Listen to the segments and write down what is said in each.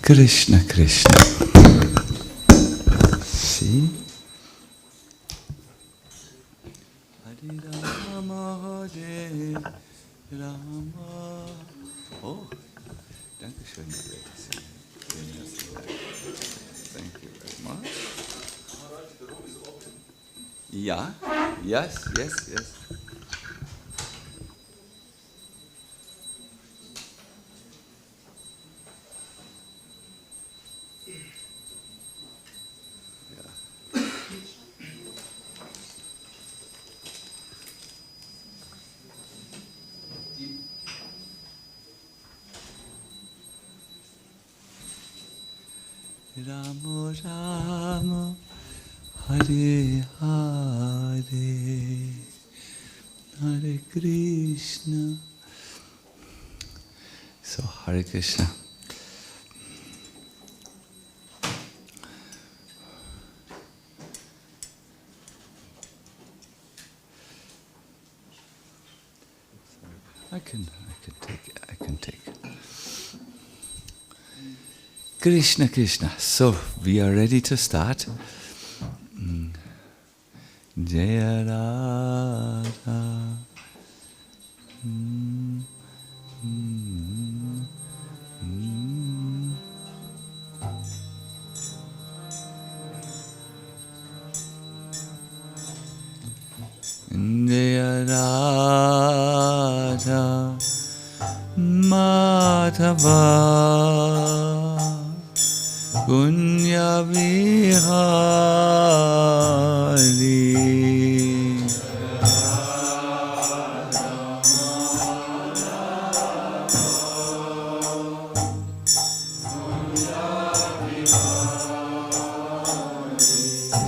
Krishna Krishna. See? Hare Rama Hare Rama. Oh, danke schön. Thank you very much. Yeah, yes. Rama Rama Hare Hare Hare Krishna. So Hare Krishna. I can take it. Krishna Krishna. So we are ready to start. Jaya Radha. Jaya Radha Madhava Punya Vihari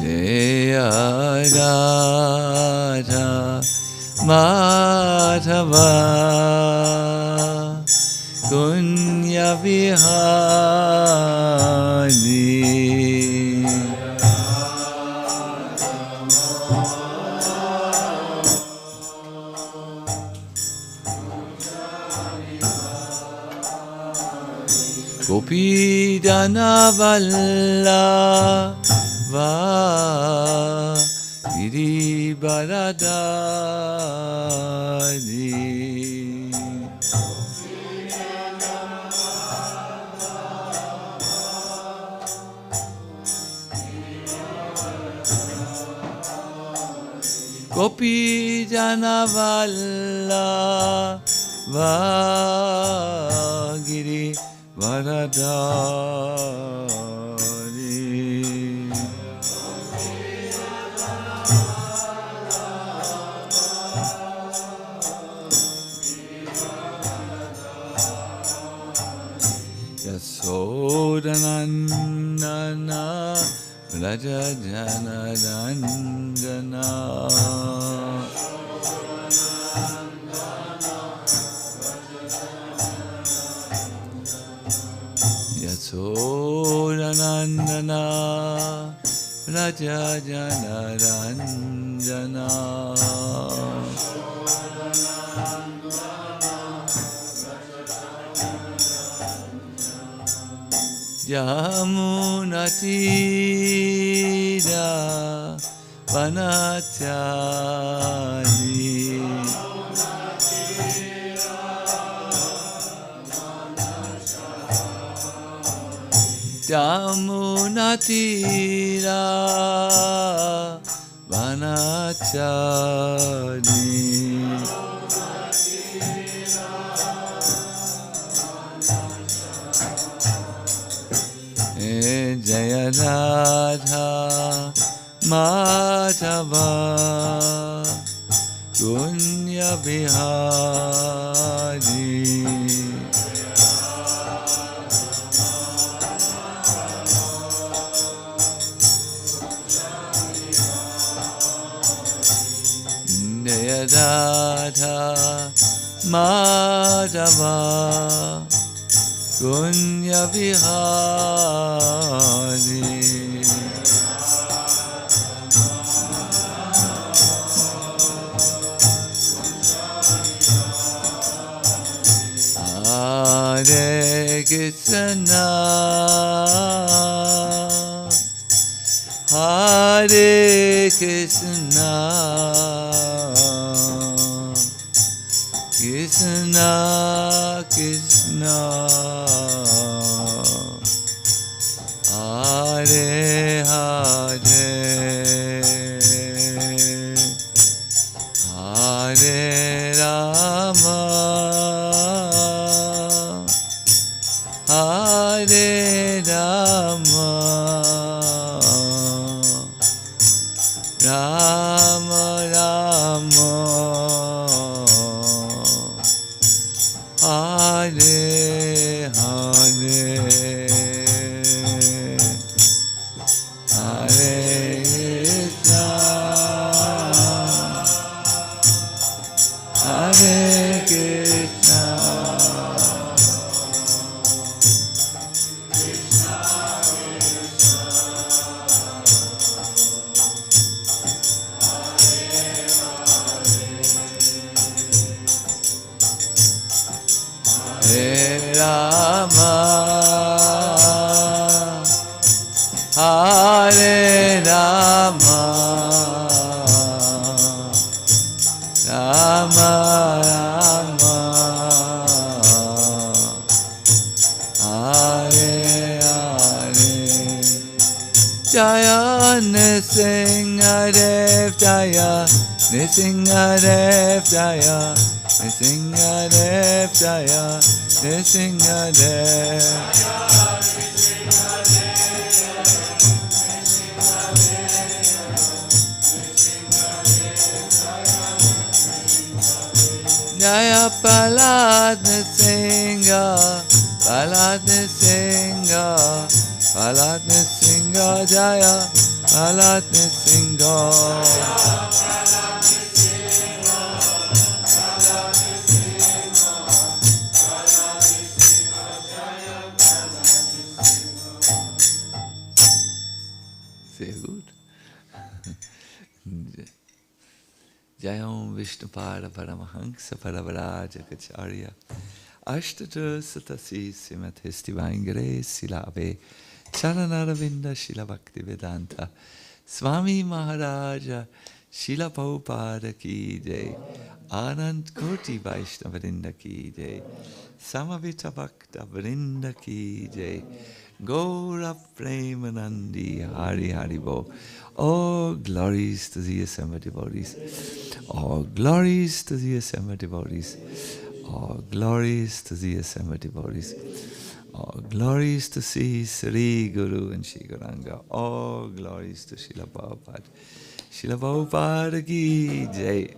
Jaya Radha Madhava Punya Vihari Gopi Jana Vallabha Giri Baradari Gopi Jana Vallabha Giri Varadari Yasodanandana Raja Janarandana Yasodanandana Raja Janarandana Yamuna Tira Vanachari Yamuna Tira Vanachari Jaya Radha Madhava Punya Vihari Jaya Radha Madhava Punya Vihari Hare Krishna Krishna, Krishna Krishna, Hare Hare, Hare Rama, Hare Rama, Rama Rama, Hare Hare, Hare Krishna, Hare Krishna, Hare Rama, Hare Rama, Rama Rama, Hare Hare. Jaya Nrsimhadev Jaya, Nrsimhadev Jaya, Nrsimhadev Jaya, Nrsimhadev. Jaya Palad Nrsimha, Palad Nrsimha, Palad Nrsimha Jaya, Palad Nrsimha. Sehr gut. Jayam Vishnupada Paramahansa Paravaraja Kacharya Ashtadru Satasi Simathesti Vangare Silave Charanaravinda Shila Bhakti Vedanta Swami Maharaja Shila Prabhupada Ki Jai Anand Koti Vaishnavadinda Ki Jai Samavita Bhakta Vrinda Ki Jai Gaura Premanandi Hari Hari Bo. All glories to the assembled devotees. All glories to the assembled devotees. All glories to the assembled devotees. All glories to Sri Guru and Sri Gauranga. All glories to Srila Prabhupada. Srila Prabhupada Ki Jai.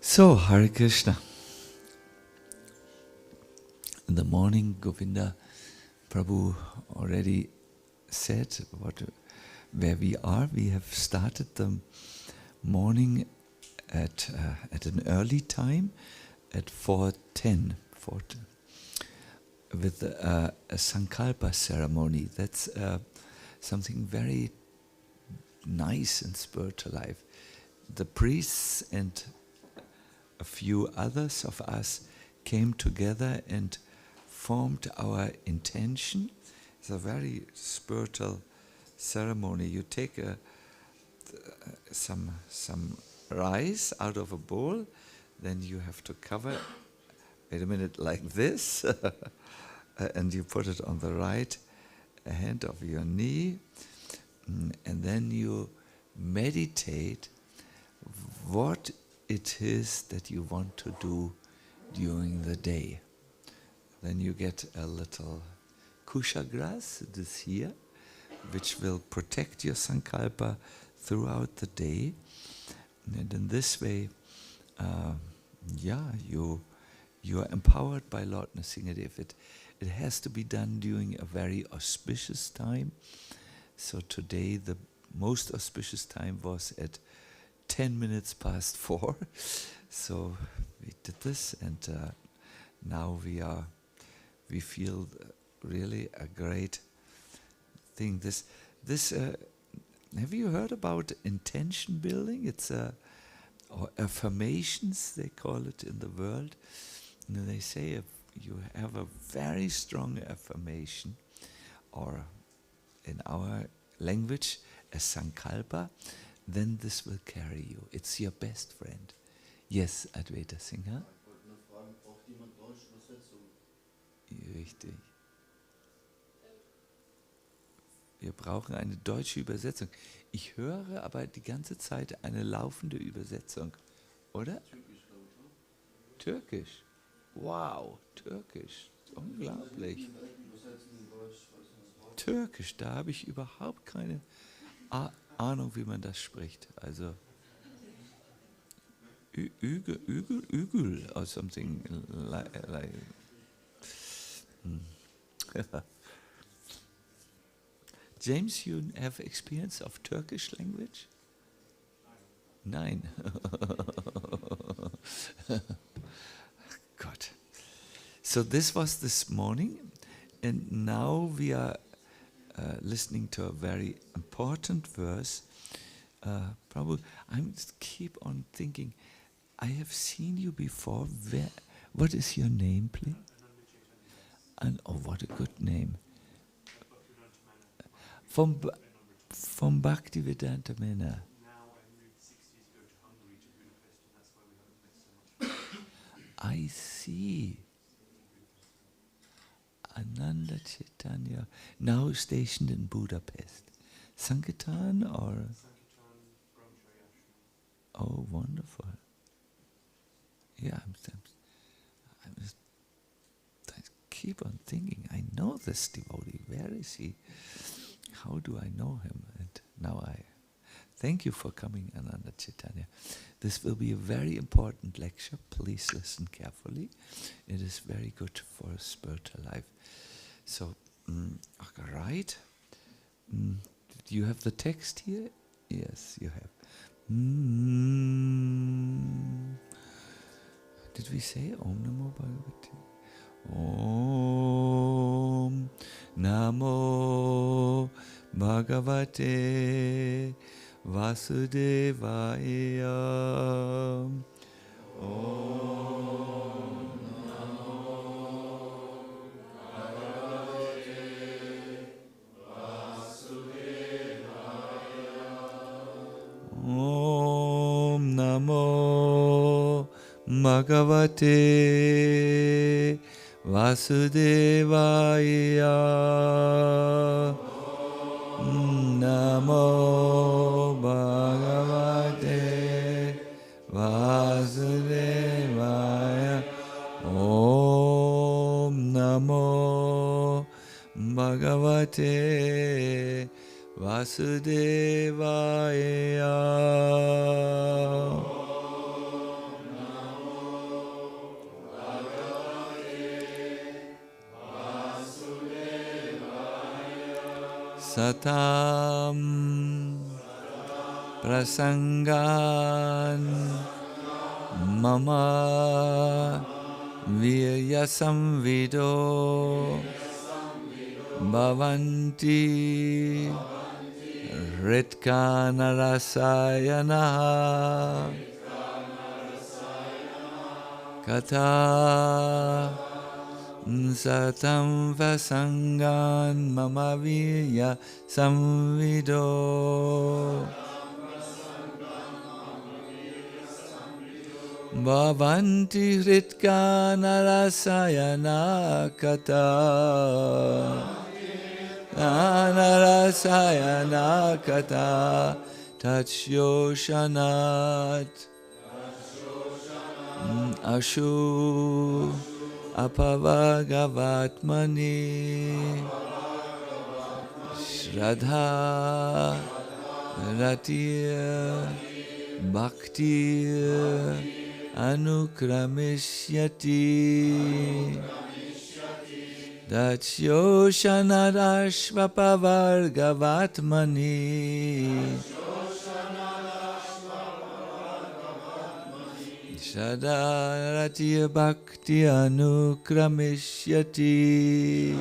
So, Hare Krishna. In the morning, Govinda Prabhu already said where we are. We have started the morning at an early time, at 4:10, with a Sankalpa ceremony. That's something very nice in spiritual life. The priests and a few others of us came together and formed our intention. It's a very spiritual ceremony. You take some rice out of a bowl, then you have to cover, wait a minute, like this, and you put it on the right hand of your knee, and then you meditate what it is that you want to do during the day. Then you get a little kusha grass, this here, which will protect your sankalpa throughout the day. And in this way, you are empowered by Lord Nrsimhadev. It has to be done during a very auspicious time. So today the most auspicious time was at 10 minutes past 4. So we did this, and now we feel really a great thing. This have you heard about intention building? It's or affirmations, they call it in the world. And they say if you have a very strong affirmation, or in our language, a sankalpa, then this will carry you. It's your best friend. Yes, Advaita Singha? Ich wollte nur fragen, braucht jemand deutsche Übersetzung? Richtig. Wir brauchen eine deutsche Übersetzung. Ich höre aber die ganze Zeit eine laufende Übersetzung, oder? Türkisch, glaube ich, oder? Türkisch. Wow, Türkisch. Unglaublich. Türkisch, da habe ich überhaupt keine Ahnung, wie man das spricht. Also Ügel or something like James, you have experience of Turkish language? Nein. God. So this was this morning, and now we are listening to a very important verse. Probably, I'm keep on thinking, I have seen you before. What is your name, please? And oh, what a good name. From Bhaktivedanta Manor. Now I moved 6 years ago to Hungary, to Budapest, and that's why we haven't met so much. I see. Ananda Chaitanya, now stationed in Budapest. Sankirtan or? Sankirtan, Brahmacharya Ashram. Oh, wonderful. Yeah, I keep on thinking, I know this devotee. Where is he? How do I know him? And now I thank you for coming, Ananda Chaitanya. This will be a very important lecture. Please listen carefully. It is very good for a spiritual life. So, right. Do you have the text here? Yes, you have. Did we say Om Namo Bhagavate? Om Namo Bhagavate Vasudevaya. Om Namo Bhagavate Vasudevaya. Om Namo Bhagavate Vasudevaya. Namo Bhagavate Vasudevaya. Om Namo Bhagavate Vasudevaya. Satam prasangan mama viryasamvido bhavanti ritkanarasayana kata Satam vasangan mama virya samvido bhavanti hritkanarasayana kata anarasayana kata tachyoshanat ashu apavagavatmani shraddha ratir bhaktir anukramishyati datyoshanadashvapavargavatmani Shadaratir bhakti anukramishyati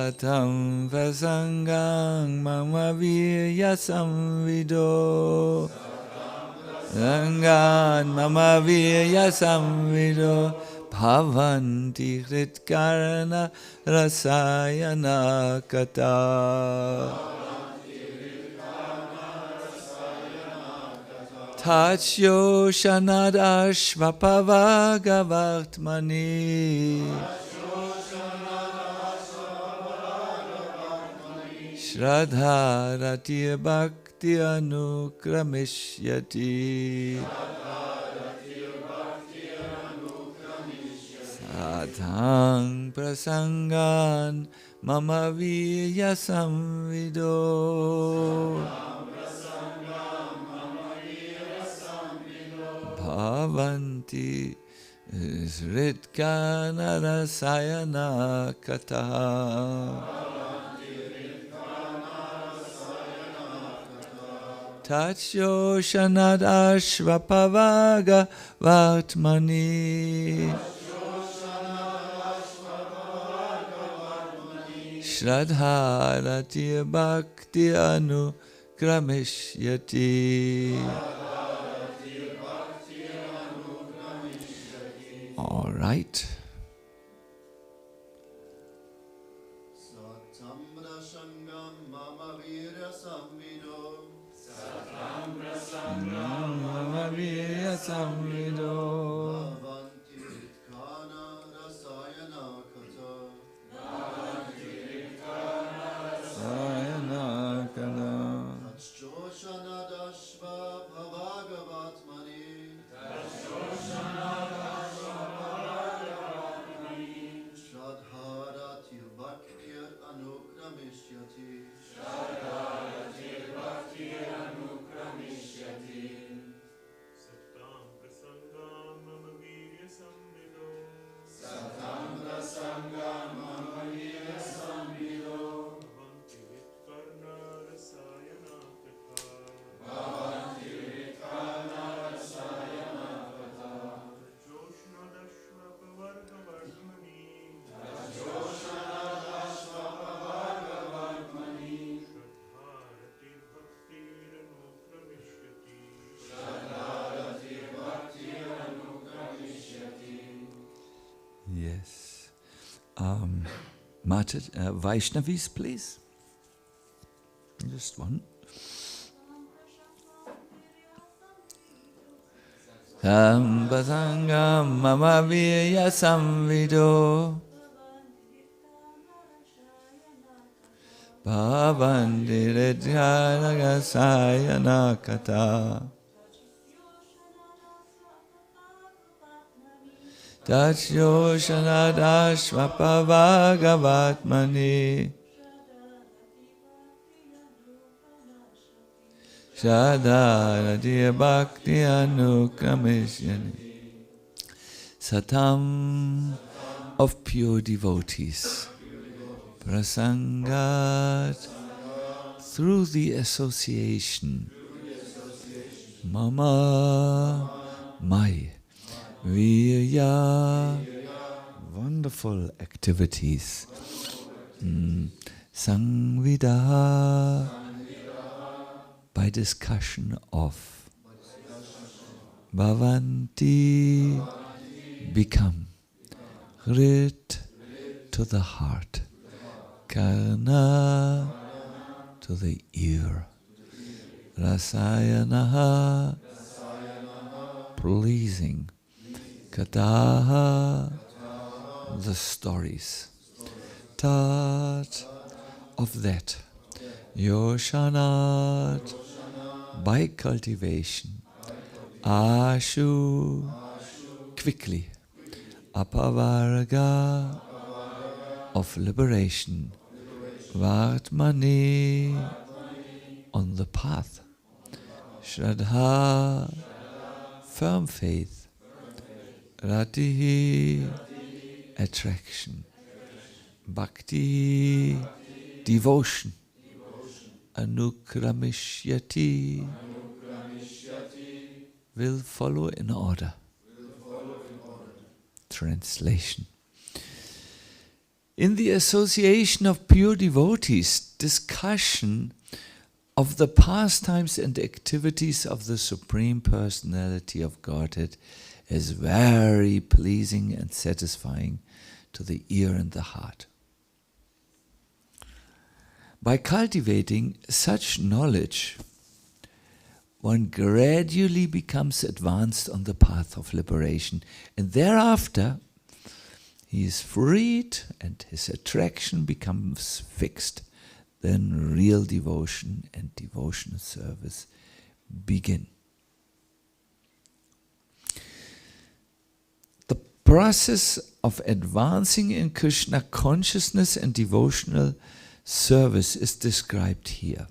Satam Prasangang Mama Virya Samvido Rangan Mama Virya Samvido Bhavanti Hritkarana Rasayana Kata Tachyo Shanadashvapavagavartmani Shraddha Ratir Bhakti Anukramishyati Sadhang Prasangan Mama Virya Samvido Bhavanti Sritkana Rasayana Kataha Tachyo Shanad Ashvapavaga Vartmani Shraddha Ratir Bhakti Anukramishyati. All right. Satamra Shangam Mama Virya Samvido Mama Virya Samvido Bhavanti Ritkana Rasayana Kata Sayana Kana Tachoshanadashva Bhavagavatmani Shraddharatir Bhaktir Anukramishyati Satam Prasangam Mama Virya Samvido Bhavanti Hitkarna Rasayana Kata Joshna Dashva Pavargavartmani Shraddharati Bhaktir Anukramishyati. Yes. Mata, Vaishnavis, please. Just one. Sambasangam Mama Virya Samvido Bhavandiridhyana Sayana Kata Tachyo Shanadashvapavagavatmani Shraddha Bhakti Anukramishyani. Satam of pure devotees. Prasangat through the association. Mama, my. Virya, wonderful activities. Sangvida, by discussion of. Bhavanti, become. Hrit, to the heart. Karna, to the ear. Rasayanaha, pleasing. Kataha, the stories. Tat, of that. Yoshanat, by cultivation. Ashu, quickly. Apavaraga, of liberation. Vartmani, on the path. Shraddha, firm faith. Ratihi, attraction. Bhakti, devotion. Anukramishyati, will follow in order. Translation. In the association of pure devotees, discussion of the pastimes and activities of the Supreme Personality of Godhead is very pleasing and satisfying to the ear and the heart. By cultivating such knowledge, one gradually becomes advanced on the path of liberation, and thereafter he is freed and his attraction becomes fixed. Then real devotion and devotional service begin. The process of advancing in Krishna consciousness and devotional service is described here.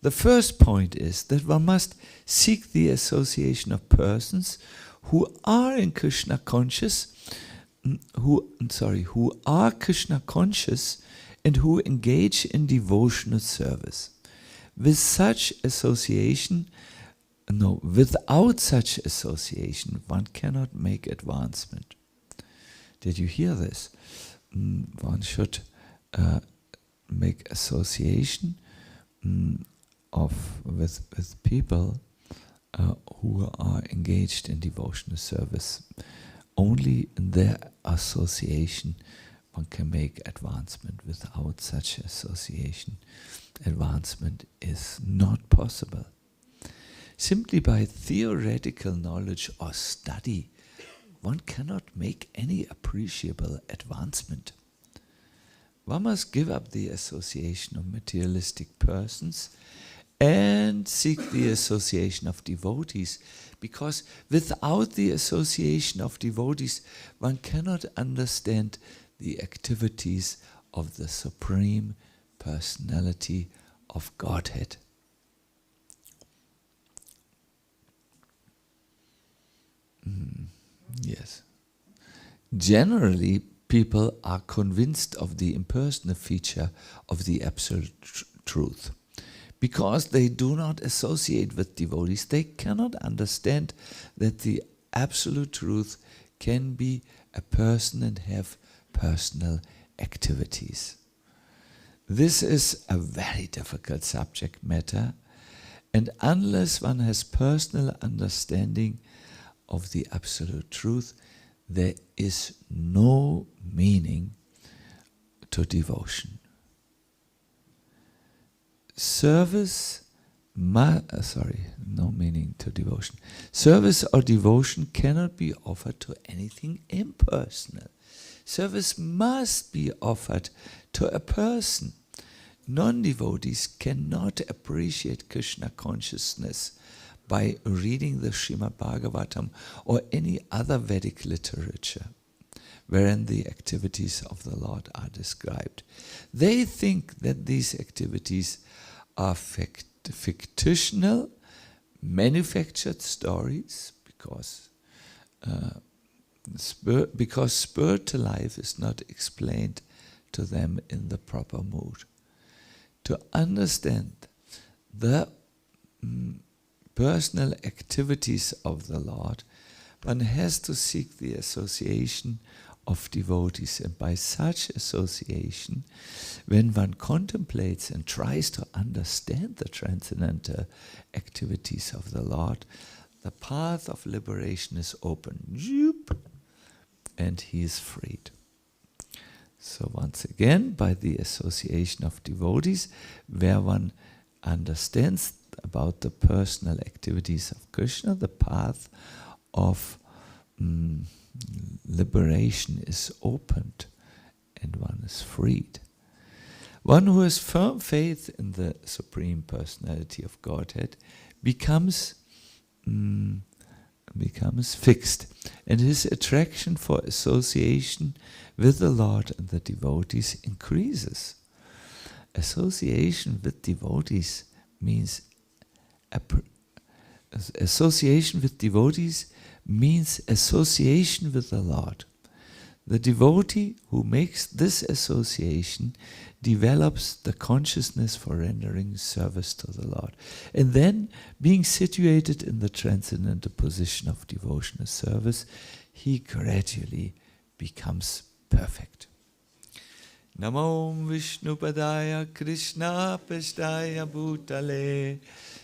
The first point is that one must seek the association of persons who are in Krishna conscious, who are Krishna conscious and who engage in devotional service. Without such association, one cannot make advancement. Did you hear this? One should make association with people who are engaged in devotional service. Only in their association one can make advancement. Without such association, advancement is not possible. Simply by theoretical knowledge or study, one cannot make any appreciable advancement. One must give up the association of materialistic persons and seek the association of devotees, because without the association of devotees, one cannot understand the activities of the Supreme Personality of Godhead. Yes. Generally, people are convinced of the impersonal feature of the Absolute Truth. Because they do not associate with devotees, they cannot understand that the Absolute Truth can be a person and have personal activities. This is a very difficult subject matter, and unless one has personal understanding of the Absolute Truth, there is no meaning to devotion. No meaning to devotion. Service or devotion cannot be offered to anything impersonal. Service must be offered to a person. Non-devotees cannot appreciate Krishna consciousness by reading the Srimad Bhagavatam or any other Vedic literature wherein the activities of the Lord are described. They think that these activities are fictional, manufactured stories, because spiritual life is not explained to them in the proper mood. To understand the personal activities of the Lord, one has to seek the association of devotees, and by such association, when one contemplates and tries to understand the transcendental activities of the Lord, the path of liberation is open, and he is freed. So once again, by the association of devotees, where one understands about the personal activities of Krishna, the path of liberation is opened and one is freed. One who has firm faith in the Supreme Personality of Godhead becomes fixed, and his attraction for association with the Lord and the devotees increases. Association with devotees means association with the Lord. The devotee who makes this association develops the consciousness for rendering service to the Lord. And then, being situated in the transcendental position of devotional service, he gradually becomes perfect. Namo Vishnupadaya Krishna Peshtaya Bhutale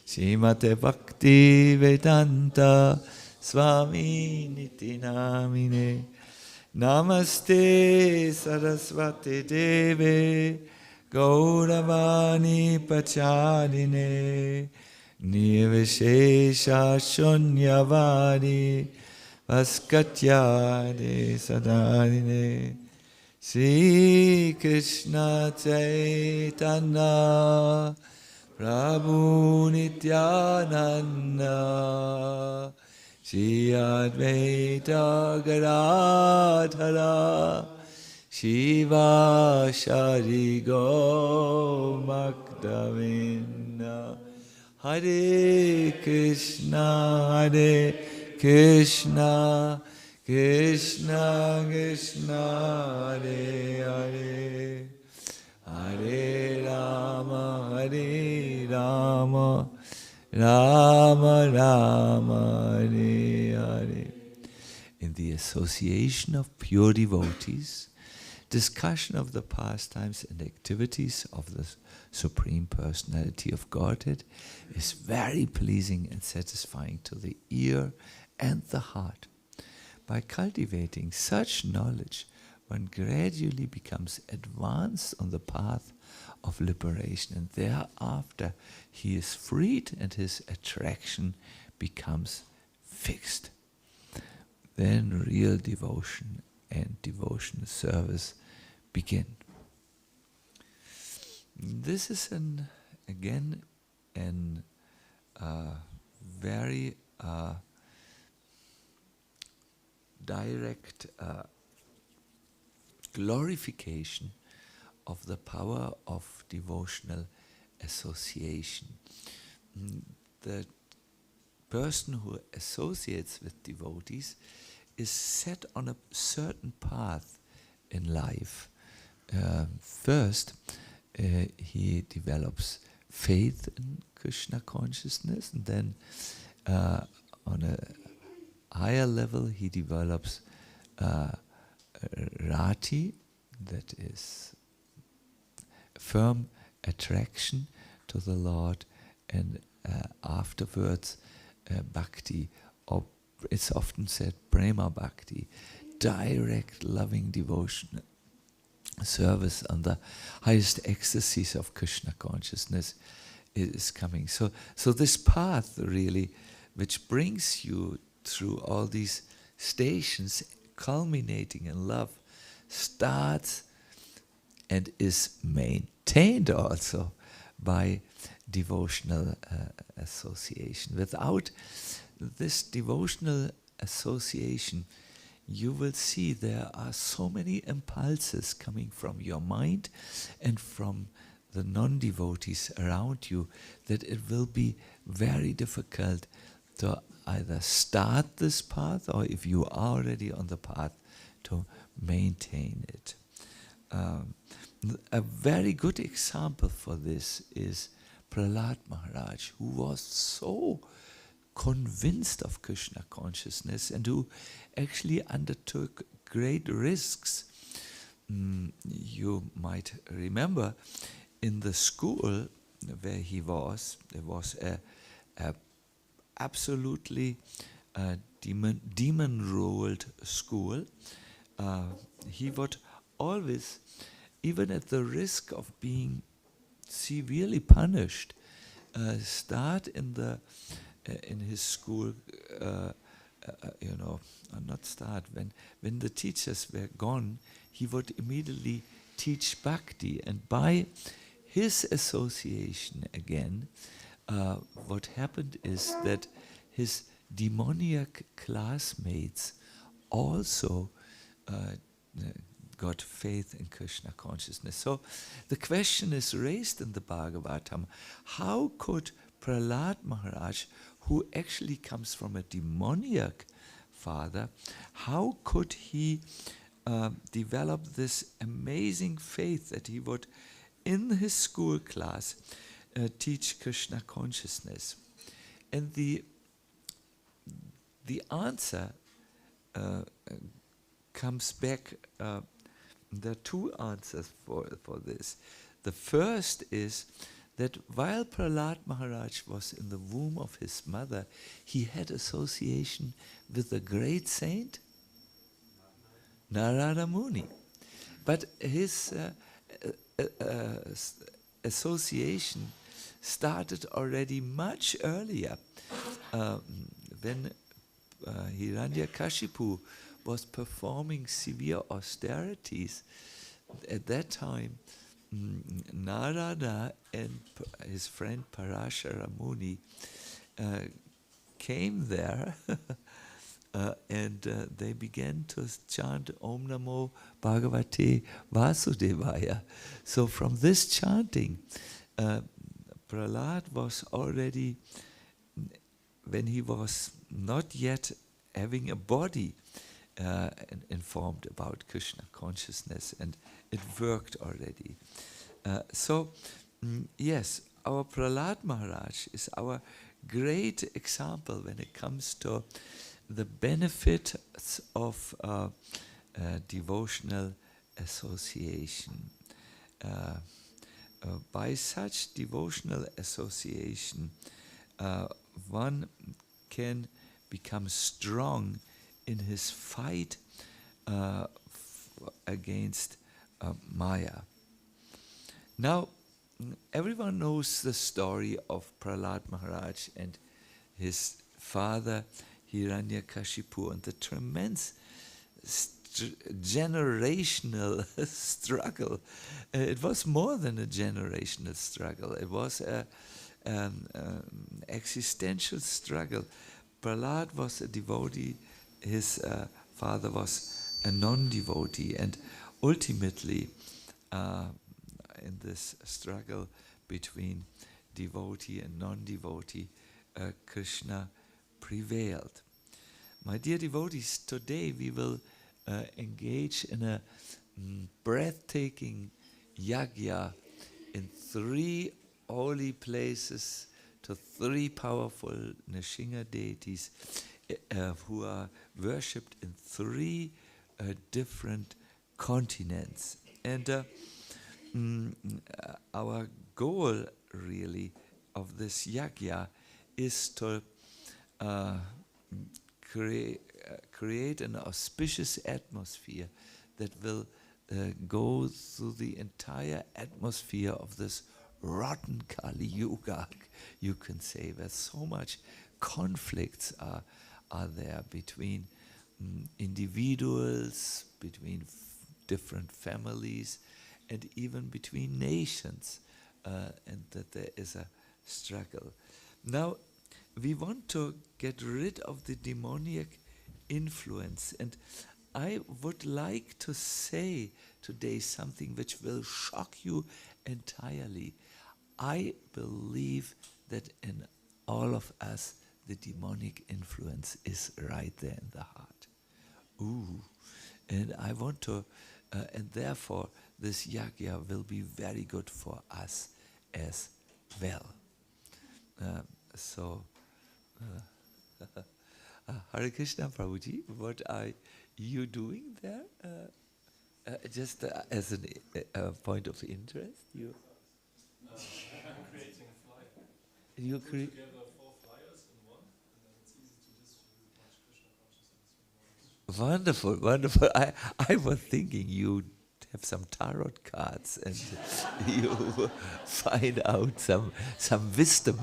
Srimate Bhakti Vedanta Swami Niti Namine Namaste Saraswati Deve Gauravani Pacharine Nirvishesha Shunyavadi Vaskatyade Sadarine Sri Krishna Chaitanya Prabhu Nityananda Shri Advaita Gadadhara Shiva Shari Gomakdavinda Hare Krishna Krishna Krishna Hare Hare Hare Rama Rama Rama Hare Hare. In the association of pure devotees, discussion of the pastimes and activities of the Supreme Personality of Godhead is very pleasing and satisfying to the ear and the heart. By cultivating such knowledge, one gradually becomes advanced on the path of liberation, and thereafter he is freed and his attraction becomes fixed. Then real devotion and devotional service begin. This is again very direct glorification of the power of devotional association. The person who associates with devotees is set on a certain path in life. First, he develops faith in Krishna consciousness, and then on a higher level he develops rati, that is firm attraction to the Lord, and afterwards bhakti, or it's often said prema bhakti, direct loving devotion, service on the highest ecstasies of Krishna consciousness is coming. So this path really, which brings you through all these stations, culminating in love, starts and is maintained also by devotional association. Without this devotional association, you will see there are so many impulses coming from your mind and from the non-devotees around you that it will be very difficult to either start this path, or if you are already on the path, to maintain it. A very good example for this is Prahlad Maharaj, who was so convinced of Krishna consciousness and who actually undertook great risks. You might remember in the school where he was, there was a absolutely demon-ruled school. He would always, even at the risk of being severely punished, start in his school, not start, when the teachers were gone, he would immediately teach bhakti, and by his association again, what happened is that his demoniac classmates also got faith in Krishna consciousness. So the question is raised in the Bhagavatam, how could Prahlad Maharaj, who actually comes from a demoniac father, how could he develop this amazing faith that he would, in his school class, teach Krishna consciousness? And the answer comes back there are two answers for this. The first is that while Prahlad Maharaj was in the womb of his mother, he had association with the great saint Narada Muni. But his association started already much earlier, when Hiranyakashipu was performing severe austerities. At that time, Narada and his friend Parashara Muni came there and they began to chant Om Namo Bhagavate Vasudevaya. So from this chanting, Prahlad was already, when he was not yet having a body, informed about Krishna consciousness, and it worked already. Yes, our Prahlad Maharaj is our great example when it comes to the benefits of devotional association. By such devotional association, one can become strong in his fight against Maya. Now, everyone knows the story of Prahlad Maharaj and his father Hiranyakashipu and the tremendous generational struggle. It was more than a generational struggle. It was an existential struggle. Prahlad was a devotee, his father was a non-devotee, and ultimately in this struggle between devotee and non-devotee, Krishna prevailed. My dear devotees, today we will engage in a breathtaking yajna in 3 holy places to 3 powerful Nrsimha deities who are worshipped in 3 different continents. And our goal really of this yajna is to create an auspicious atmosphere that will go through the entire atmosphere of this rotten Kali Yuga, you can say, where so much conflicts are there between individuals, between different families, and even between nations, and that there is a struggle. Now, we want to get rid of the demoniac influence, and I would like to say today something which will shock you entirely. I believe that in all of us the demonic influence is right there in the heart. And I want to, and therefore this yajna will be very good for us as well. Hare Krishna, Prabhuji, what are you doing there? Just as a point of interest, you. I'm creating a flyer. You Put create. together 4 flyers in one, and then it's easy to distribute much Krishna consciousness. Wonderful, wonderful. I was thinking you have some tarot cards and you find out some wisdom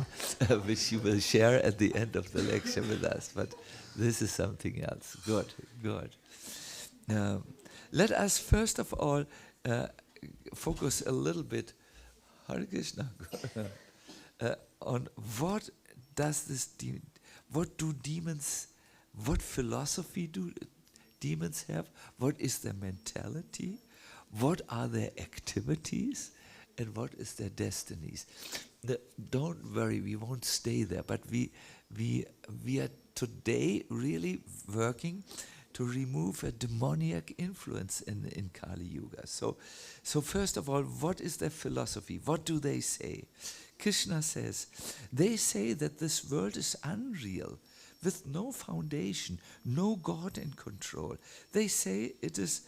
which you will share at the end of the lecture with us. But this is something else. Good, good. Let us first of all focus a little bit, Hare Krishna, on what does this what do demons, what philosophy do demons have? What is their mentality? What are their activities? And what is their destinies? Don't worry, we won't stay there, but we are today really working to remove a demoniac influence in Kali Yuga. So first of all, what is their philosophy? What do they say? Krishna says, they say that this world is unreal, with no foundation, no God in control. They say it is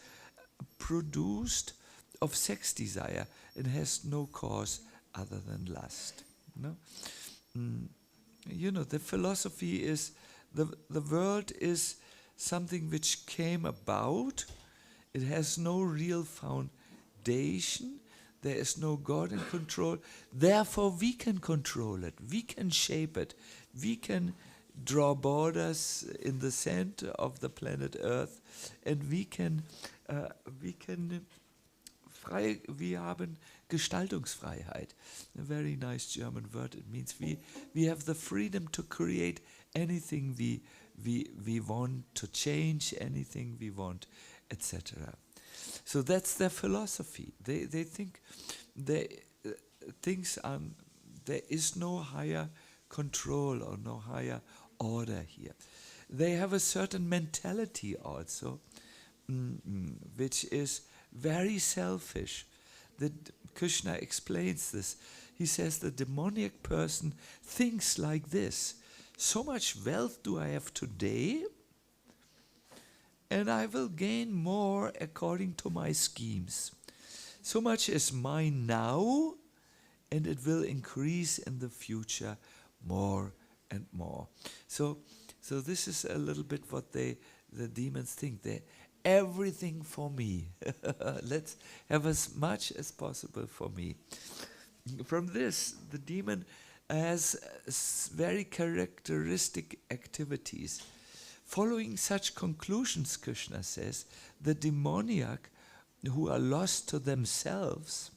produced of sex desire and has no cause other than lust. No? The philosophy is, the world is something which came about. It has no real foundation. There is no God in control. Therefore, we can control it. We can shape it. We can draw borders in the center of the planet Earth, and we haben Gestaltungsfreiheit. A very nice German word. It means we have the freedom to create anything we want, to change anything we want, etc. So that's their philosophy. They think there is no higher control or no higher order here. They have a certain mentality also, which is very selfish. Krishna explains this. He says the demoniac person thinks like this: so much wealth do I have today, and I will gain more according to my schemes. So much is mine now, and it will increase in the future more and more. So this is a little bit what the demons think. They everything for me. Let's have as much as possible for me. From this, the demon has very characteristic activities. Following such conclusions, Krishna says, the demoniac who are lost to themselves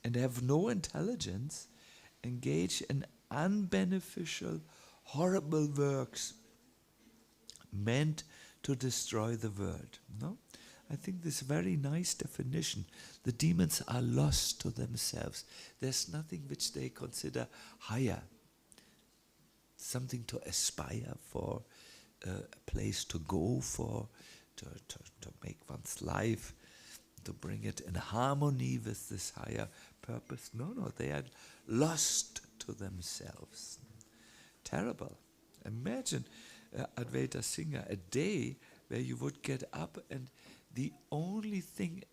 and have no intelligence engage in unbeneficial, horrible works meant to destroy the world. No? I think this very nice definition. The demons are lost to themselves. There's nothing which they consider higher, something to aspire for, a place to go for, to make one's life, to bring it in harmony with this higher purpose. No, they are lost to themselves. Terrible. Imagine Advaita Singha, a day where you would get up and the only thing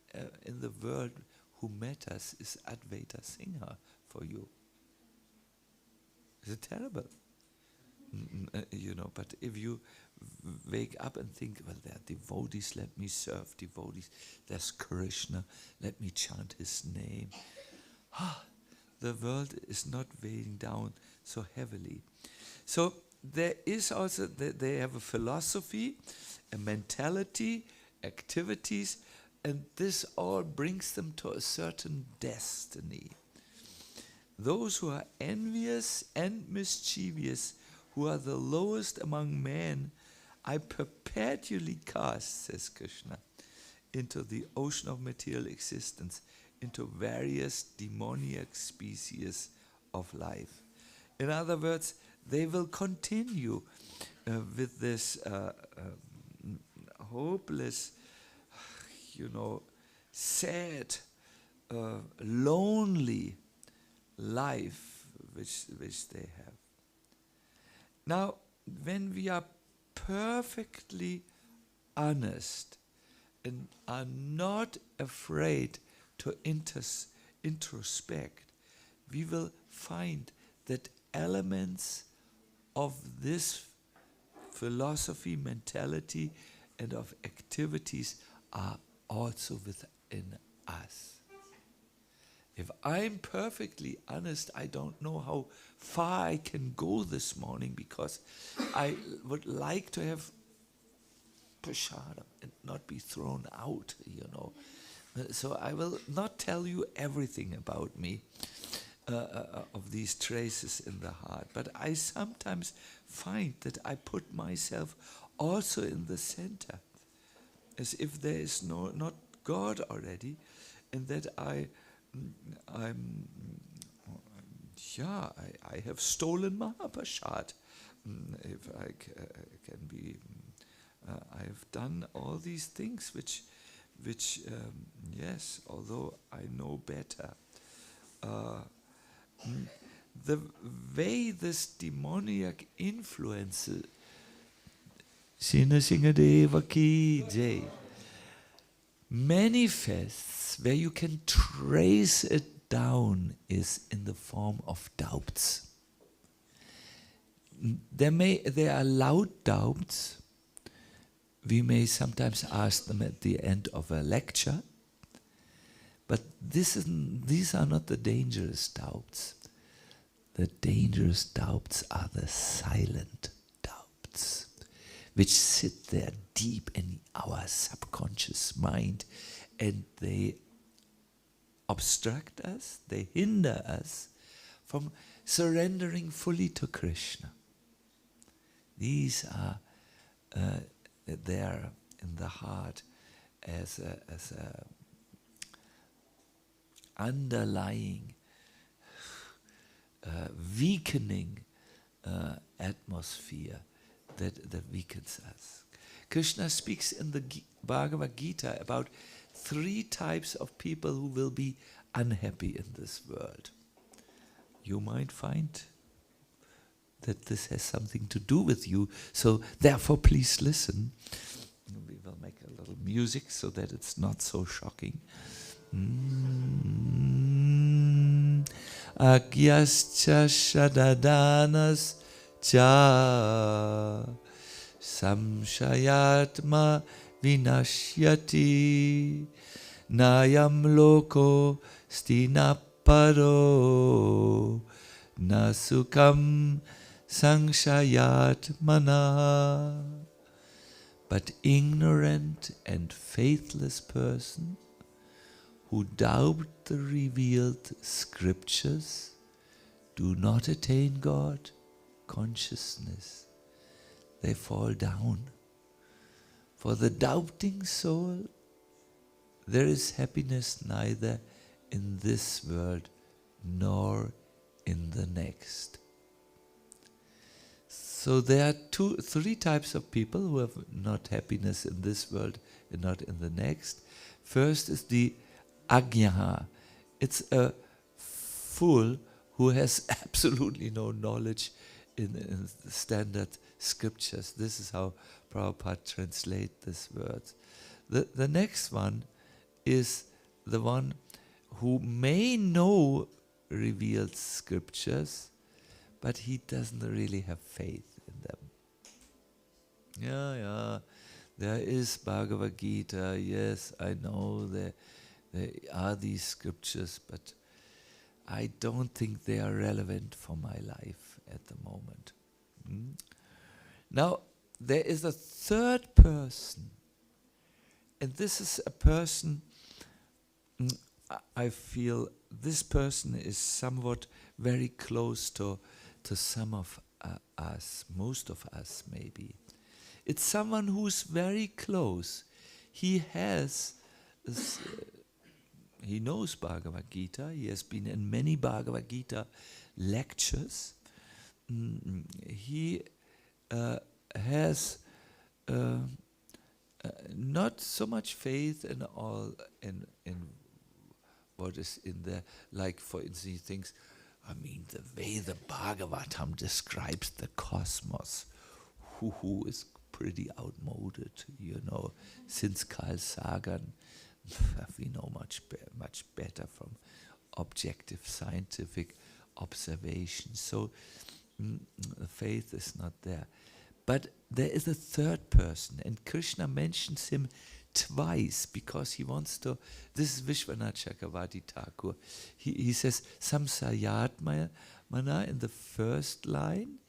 in the world who matters is Advaita Singha for you. Is it terrible? But if you wake up and think, well, there are devotees, let me serve devotees. There's Krishna, let me chant his name. The world is not weighing down so heavily. So there is also, they have a philosophy, a mentality, activities, and this all brings them to a certain destiny. Those who are envious and mischievous, who are the lowest among men, I perpetually cast, says Krishna, into the ocean of material existence, into various demoniac species of life. In other words, they will continue with this hopeless, sad, lonely life which they have. Now, when we are perfectly honest and are not afraid to introspect, we will find that elements of this philosophy, mentality, and of activities are also within us. If I'm perfectly honest, I don't know how far I can go this morning, because I would like to have prasadam and not be thrown out, So I will not tell you everything about me, of these traces in the heart. But I sometimes find that I put myself also in the center, as if there is not God already, and that I have stolen Mahaprasad. If I can be, I have done all these things which yes, although I know better. The way this demoniac influence, Sina Singadeva ki jai. manifests where you can trace it down is in the form of doubts. There are loud doubts. We may sometimes ask them at the end of a lecture, but these are not the dangerous doubts. The dangerous doubts are the silent doubts, which sit there deep in our subconscious mind, and they obstruct us, they hinder us from surrendering fully to Krishna. These are there in the heart as a underlying weakening atmosphere that weakens us. Krishna speaks in the Bhagavad Gita about 3 types of people who will be unhappy in this world. You might find that this has something to do with you, so therefore please listen. We will make a little music so that it's not so shocking. Agyascha shadadanas cha samshayatma vinashyati nayam loko stinaparo nasukam samshayatmana. But ignorant and faithless person who doubt the revealed scriptures do not attain God consciousness. They fall down. For the doubting soul, there is happiness neither in this world nor in the next. So there are 3 types of people who have not happiness in this world and not in the next. First is the Ajnaha. It's a fool who has absolutely no knowledge in standard scriptures. This is how Prabhupada translates this word. The next one is the one who may know revealed scriptures, but he doesn't really have faith in them. Yeah, there is Bhagavad Gita, yes, I know there are these scriptures, but I don't think they are relevant for my life at the moment. Now, there is a third person, and this is a person, I feel this person is somewhat very close to some of us, most of us maybe. It's someone who's very close. He has he knows Bhagavad Gita. He has been in many Bhagavad Gita lectures. He has not so much faith in all in what is in there. Like, for instance, he thinks, I mean, the way the Bhagavatam describes the cosmos, who is pretty outmoded, since Carl Sagan. We know much better from objective scientific observation. So the faith is not there. But there is a third person, and Krishna mentions him twice because he wants to. This is Vishwanath Chakravarti Thakur. He says samsayatmana in the first line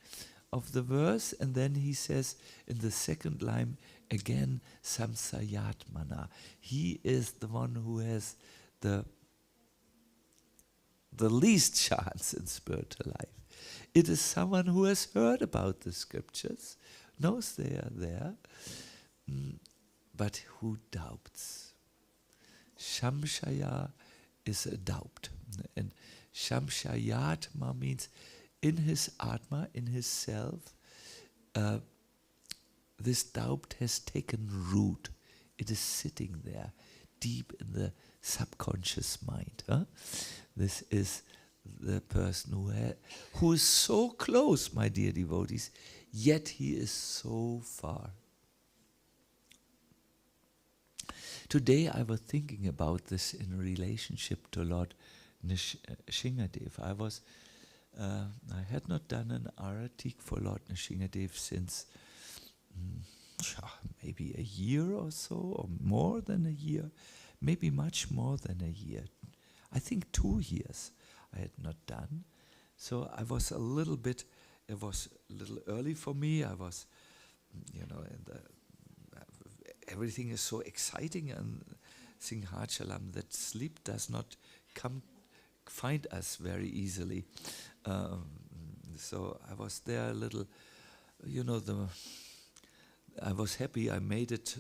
of the verse, and then he says in the second line again samsayatmana. He is the one who has the least chance in spiritual life. It is someone who has heard about the scriptures, knows they are there, but who doubts. Shamshaya is a doubt. And Shamshayatma means in his Atma, in his self, this doubt has taken root. It is sitting there, deep in the subconscious mind. This is the person who is so close, my dear devotees, yet he is so far. Today I was thinking about this in relationship to Lord Nishingadev. I had not done an aratik for Lord Nishingadev since maybe a year or so, or more than a year, maybe much more than a year. I think 2 years I had not done. So I was a little bit, it was a little early for me. I was, everything is so exciting and Singhachalam that sleep does not find us very easily. So I was there a little, I was happy I made it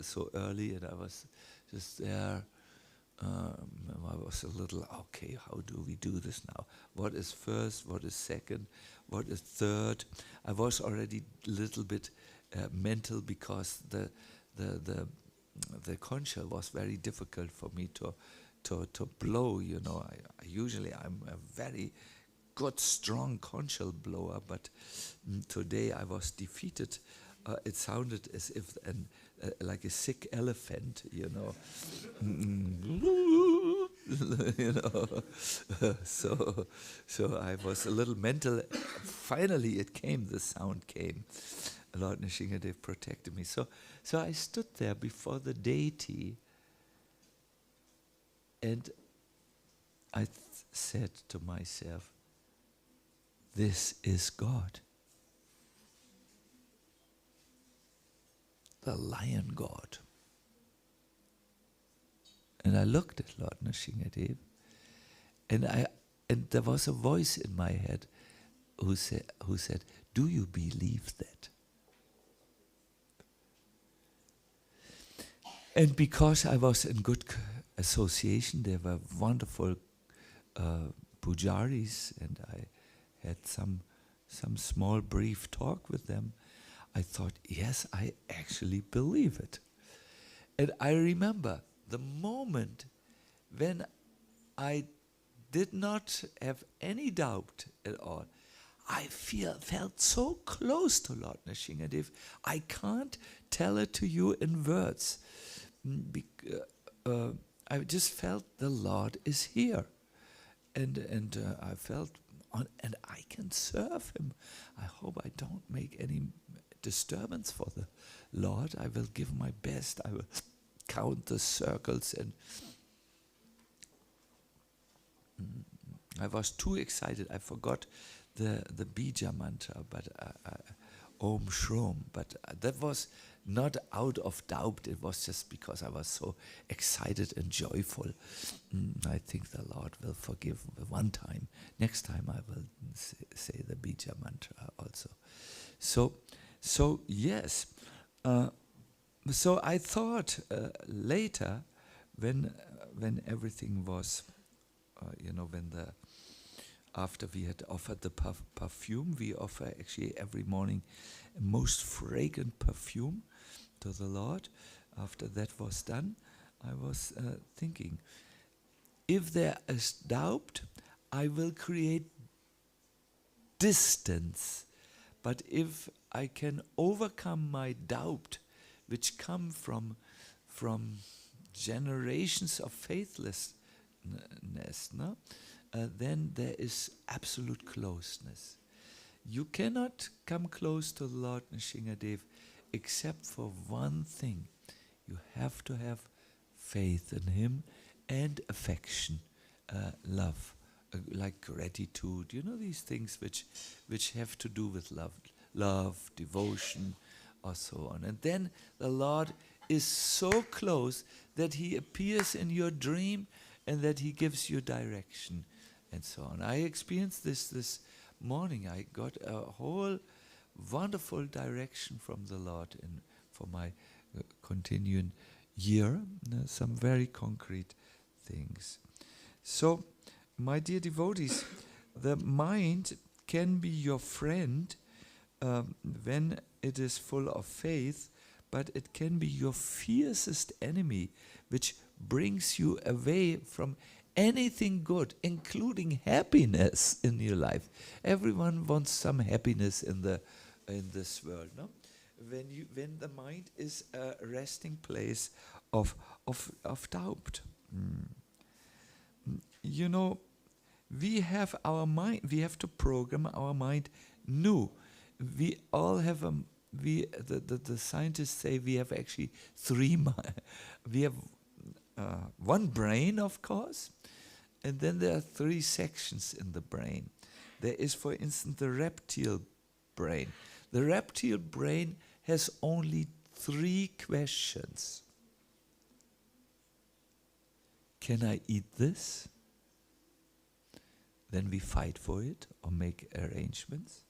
so early, and I was just there. I was a little, okay, how do we do this now? What is first? What is second? What is third? I was already a little bit mental because the concha was very difficult for me to blow. I'm a very good, strong conchal blower, but today I was defeated. It sounded as if like a sick elephant, So I was a little mental. Finally, it came. The sound came. Lord Nishingadev protected me. So I stood there before the deity, and I said to myself, "This is God. The lion god." And I looked at Lord Nishingadev, and there was a voice in my head who said, "Do you believe that?" And because I was in good association, there were wonderful pujaris, and I had some small brief talk with them. I thought, yes, I actually believe it. And I remember the moment when I did not have any doubt at all. I felt so close to Lord Nishingadev. I can't tell it to you in words. I just felt the Lord is here. And I felt, and I can serve him. I hope I don't make any disturbance for the Lord. I will give my best. I will count the circles, and I was too excited. I forgot the bija mantra, but Om Shrom. But that was not out of doubt. It was just because I was so excited and joyful. I think the Lord will forgive one time. Next time I will say the bija mantra also. So yes. So I thought later, when everything was, after we had offered the perfume, we offer actually every morning a most fragrant perfume to the Lord. After that was done, I was thinking, if there is doubt, I will create distance. But if I can overcome my doubt, which come from generations of faithlessness, then there is absolute closeness. You cannot come close to the Lord Nishingadev except for one thing. You have to have faith in him and affection, love, like gratitude. These things which have to do with love, devotion, or so on. And then the Lord is so close that he appears in your dream and that he gives you direction and so on. I experienced this morning. I got a whole wonderful direction from the Lord for my continuing year, some very concrete things. So, my dear devotees, the mind can be your friend when it is full of faith, but it can be your fiercest enemy, which brings you away from anything good, including happiness in your life. Everyone wants some happiness in this world, no? When the mind is a resting place of doubt. You know, we have our mind. We have to program our mind new. We all have the scientists say we have actually we have one brain, of course, and then there are three sections in the brain. There is, for instance, the reptile brain. The reptile brain has only 3 questions. Can I eat this? Then we fight for it or make arrangements.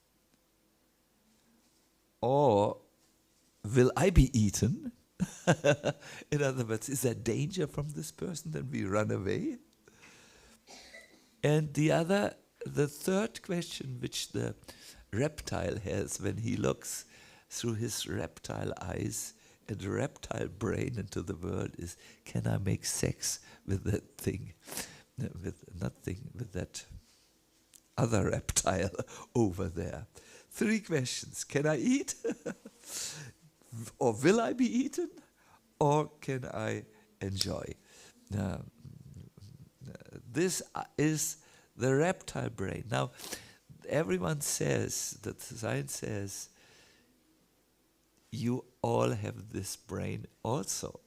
Or will I be eaten? In other words, is there danger from this person? Then we run away. And the third question which the reptile has when he looks through his reptile eyes and the reptile brain into the world is, can I make sex with that thing? With that other reptile over there. 3 questions. Can I eat? Or will I be eaten? Or can I enjoy? This is the reptile brain. Now, everyone says, that science says, you all have this brain also.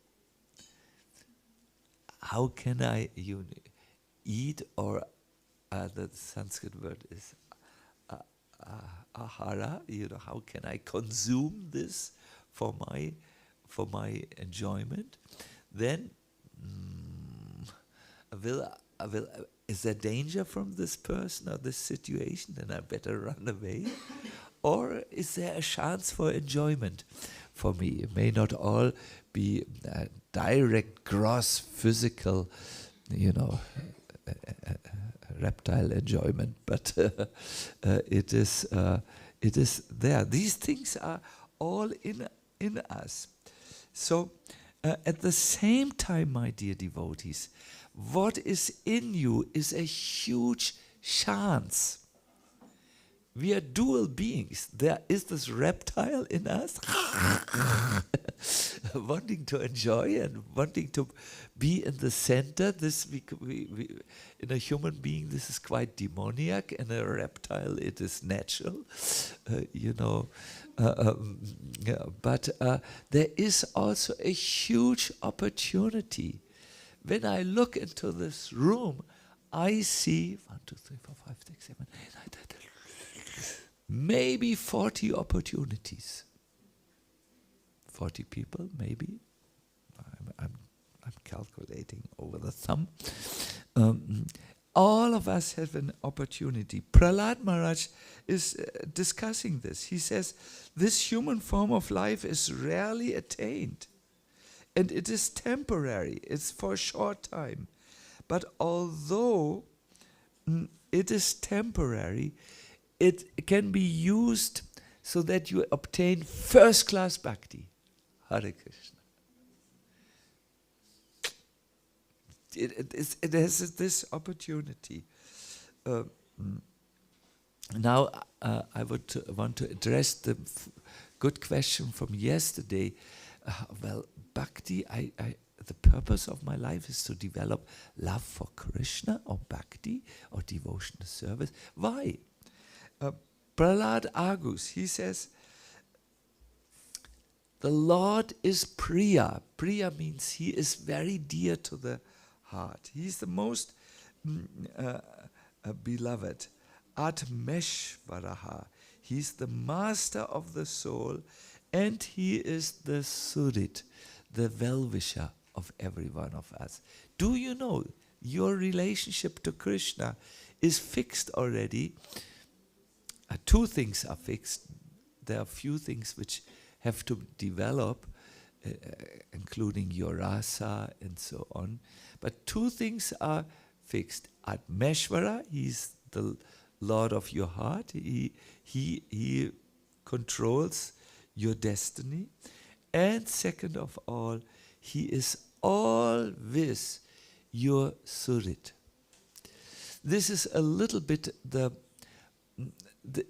How can I eat, or the Sanskrit word is ahara, how can I consume this for my enjoyment? Then is there danger from this person or this situation? Then I better run away. Or is there a chance for enjoyment for me? It may not all be direct, gross, physical, reptile enjoyment, but it is there. These things are all in us. So at the same time, my dear devotees, what is in you is a huge chance. We are dual beings. There is this reptile in us, wanting to enjoy and wanting to be in the center. This we in a human being, this is quite demoniac. In a reptile, it is natural, But there is also a huge opportunity. When I look into this room, I see 1, 2, 3, 4, 5, 6, 7, 8, 9, 10, maybe 40 opportunities. 40 people, maybe. I'm calculating over the thumb. All of us have an opportunity. Prahlad Maharaj is discussing this. He says, this human form of life is rarely attained. And it is temporary. It's for a short time. But although it is temporary, it can be used so that you obtain first-class bhakti. Hare Krishna. It has this opportunity. Now, I would want to address the good question from yesterday. Bhakti, the purpose of my life is to develop love for Krishna, or bhakti, or devotional service. Why? Prahlad argues, he says, the Lord is Priya. Priya means he is very dear to the heart. He is the most beloved. Atmeshvaraha. He is the master of the soul, and he is the Surit, the well-wisher of every one of us. Do you know your relationship to Krishna is fixed already? 2 things are fixed. There are few things which have to develop, including your rasa and so on. But 2 things are fixed. Atmeshvara, he's the Lord of your heart. He controls your destiny. And second of all, he is always your Surit. This is a little bit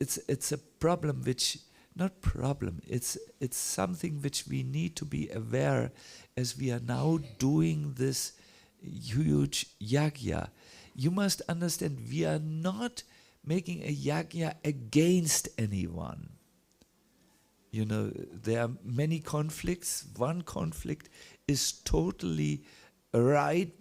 it's a problem which not problem. It's something which we need to be aware as we are now doing this huge yagya. You must understand, we are not making a yagya against anyone. You know, there are many conflicts. One conflict is totally right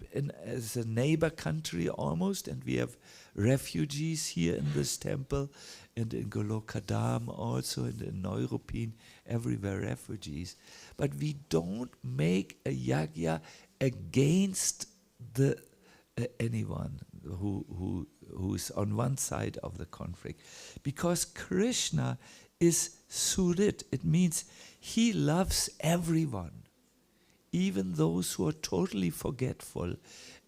as a neighbor country almost, and we have refugees here in this temple, and in Golokadam also, and in Neuruppin, everywhere refugees. But we don't make a yagya against the anyone who is on one side of the conflict, because Krishna is surit. It means he loves everyone, even those who are totally forgetful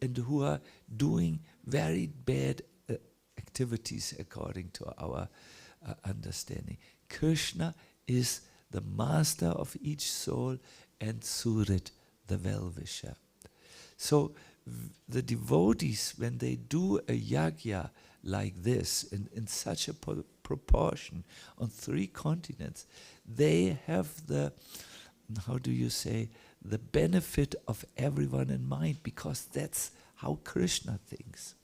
and who are doing very bad activities according to our understanding. Krishna is the master of each soul and Surit, the well-wisher. So the devotees, when they do a yagya like this, in such a proportion on 3 continents, they have the, how do you say, the benefit of everyone in mind, because that's how Krishna thinks.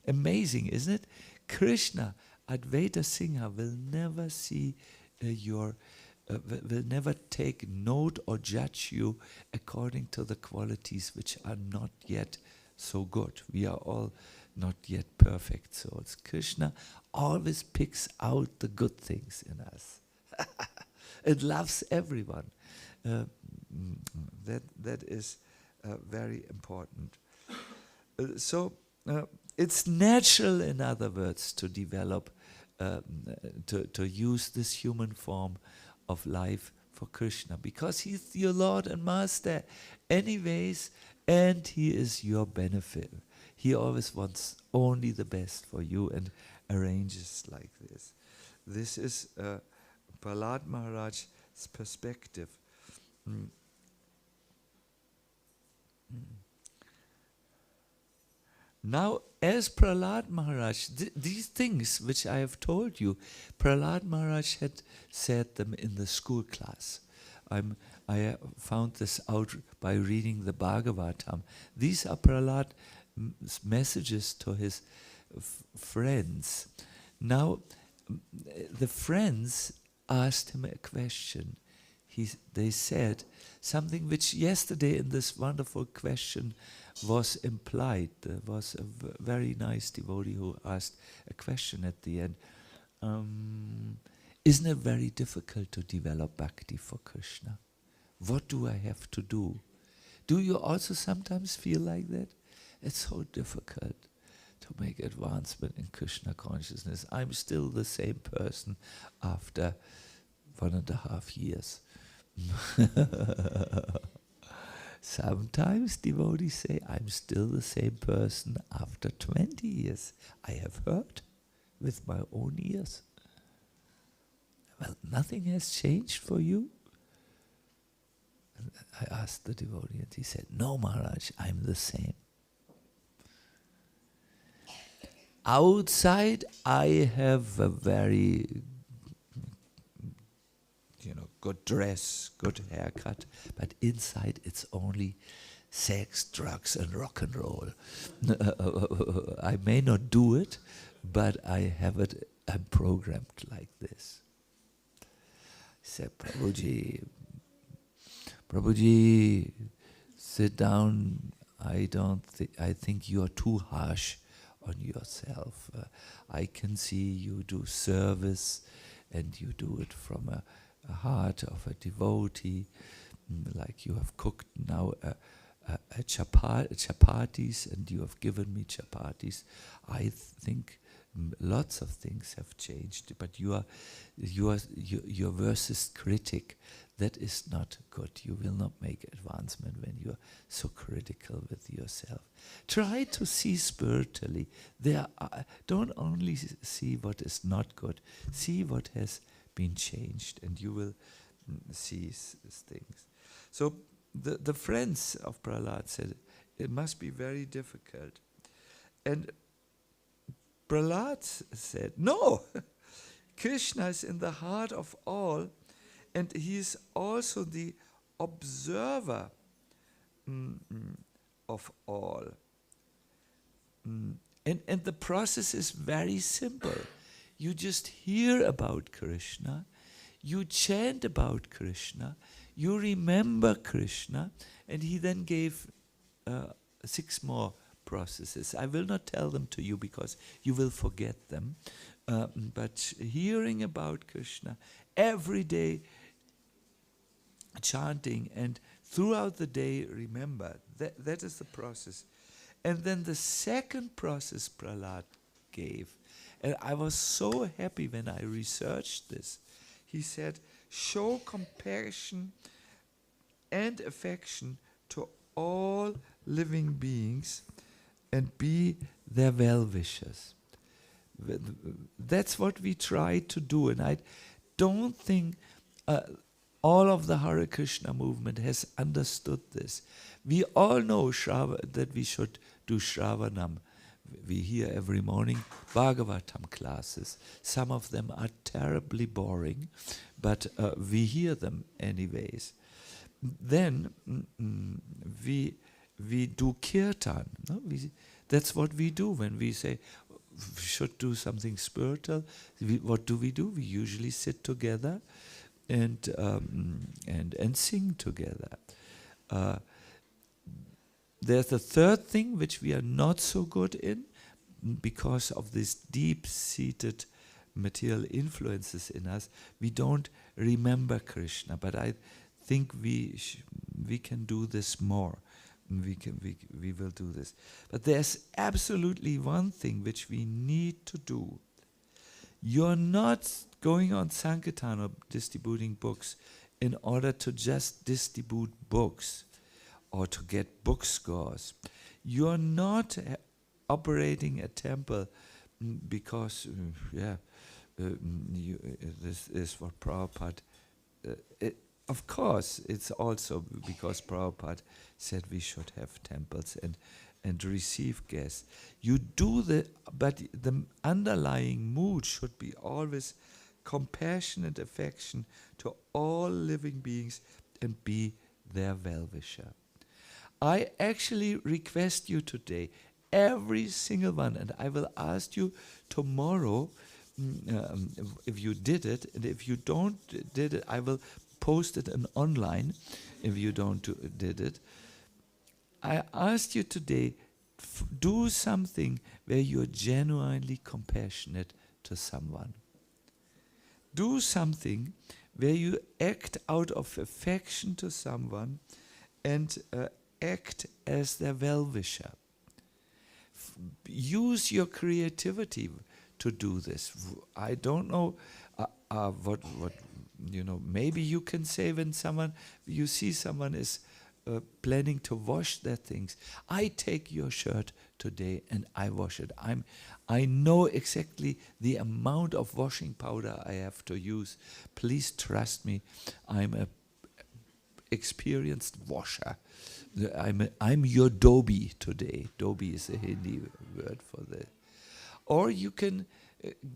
Amazing, isn't it? Krishna, Advaita Singha, will never see will never take note or judge you according to the qualities which are not yet so good. We are all not yet perfect souls. Krishna always picks out the good things in us. It loves everyone. That is very important. So it's natural, in other words, to develop, to use this human form of life for Krishna, because he's your Lord and Master anyways, and he is your benefit. He always wants only the best for you and arranges like this. This is Prahlad Maharaj's perspective. Now, as Prahlad Maharaj, these things which I have told you, Prahlad Maharaj had said them in the school class. I found this out by reading the Bhagavatam. These are Prahlad's messages to his friends. Now, the friends asked him a question. They said something which yesterday in this wonderful question was implied. There was a very nice devotee who asked a question at the end. Isn't it very difficult to develop bhakti for Krishna? What do I have to do? Do you also sometimes feel like that? It's so difficult to make advancement in Krishna consciousness. I'm still the same person after 1.5 years. Sometimes devotees say, I'm still the same person after 20 years. I have heard with my own ears. Well, nothing has changed for you? And I asked the devotee, and he said, no, Maharaj, I'm the same. Outside, I have a very good dress, good haircut, but inside it's only sex, drugs, and rock and roll. I may not do it, but I have it. I'm programmed like this. I said, Prabhuji, sit down. I think you are too harsh on yourself. I can see you do service, and you do it from a heart of a devotee, like you have cooked now chapatis, and you have given me chapatis. I think lots of things have changed, but your versus critic, that is not good. You will not make advancement when you are so critical with yourself. Try to see spiritually. Don't only see what is not good. See what has been changed, and you will see these things. So the friends of Prahlad said, it must be very difficult. And Prahlad said, no, Krishna is in the heart of all, and he is also the observer of all. And the process is very simple. You just hear about Krishna, you chant about Krishna, you remember Krishna, and he then gave 6 more processes. I will not tell them to you because you will forget them. But hearing about Krishna every day, chanting, and throughout the day remember, that is the process. And then the second process Prahlad gave, and I was so happy when I researched this. He said, show compassion and affection to all living beings and be their well-wishers. That's what we try to do, and I don't think all of the Hare Krishna movement has understood this. We all know that we should do Shravanam. We hear every morning Bhagavatam classes. Some of them are terribly boring, but we hear them anyways. Then we do kirtan. No? That's what we do when we say we should do something spiritual. What do? We usually sit together and sing together. There's a third thing which we are not so good in because of these deep-seated material influences in us. We don't remember Krishna, but I think we can do this more. We will do this. But there's absolutely one thing which we need to do. You're not going on Sankirtan or distributing books in order to just distribute books or to get book scores. You're not operating a temple because, this is what Prabhupada... of course, it's also because Prabhupada said we should have temples and receive guests. You do but the underlying mood should be always compassionate affection to all living beings and be their well-wisher. I actually request you today, every single one, and I will ask you tomorrow if you did it, and if you don't did it, I will post it online if you don't did it. I asked you today, do something where you're genuinely compassionate to someone. Do something where you act out of affection to someone and act as their well-wisher. Use your creativity to do this. I don't know what maybe you can say when you see someone is planning to wash their things, I take your shirt today and I wash it. I know exactly the amount of washing powder I have to use. Please trust me, I'm a experienced washer. I'm your Dobi today. Dobi is a Hindi word for that. Or you can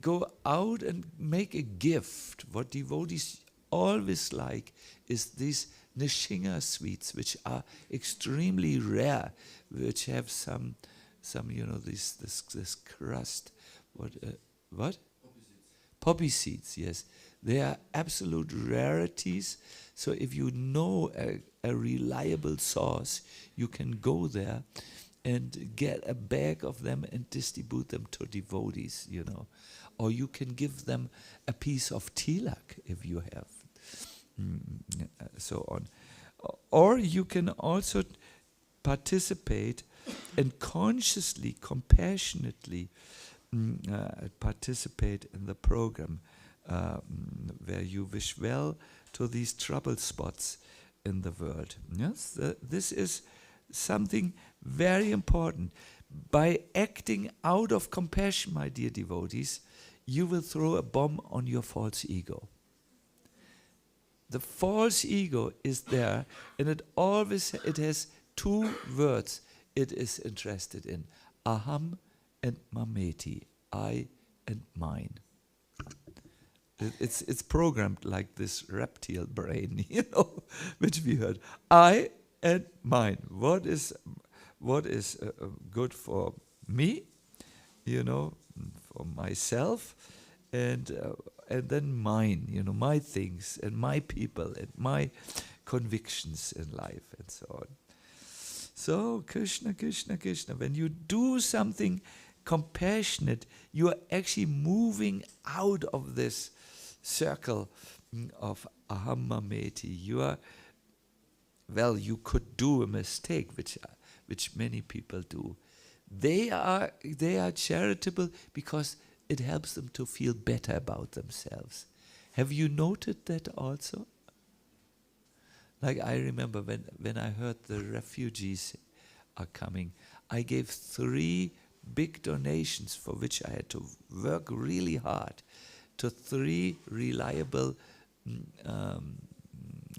go out and make a gift. What devotees always like is these Nishinga sweets, which are extremely rare, which have some this crust. What? Poppy seeds, yes. They are absolute rarities. So if you know a reliable source, you can go there and get a bag of them and distribute them to devotees, Or you can give them a piece of tilak if you have, so on. Or you can also participate and consciously, compassionately participate in the program where you wish well to these trouble spots in the world. Yes, this is something very important. By acting out of compassion, my dear devotees, you will throw a bomb on your false ego. The false ego is there, and it has 2 words it is interested in: aham and mameti, I and mine. It's programmed like this reptile brain, which we heard. I and mine. What is good for me, for myself, and then mine, my things and my people and my convictions in life and so on. So Krishna, Krishna, Krishna. When you do something compassionate, you are actually moving out of this circle of aham mameti. You could do a mistake, which many people do. They are charitable because it helps them to feel better about themselves. Have you noted that also? Like I remember when I heard the refugees are coming, I gave 3 big donations for which I had to work really hard to 3 reliable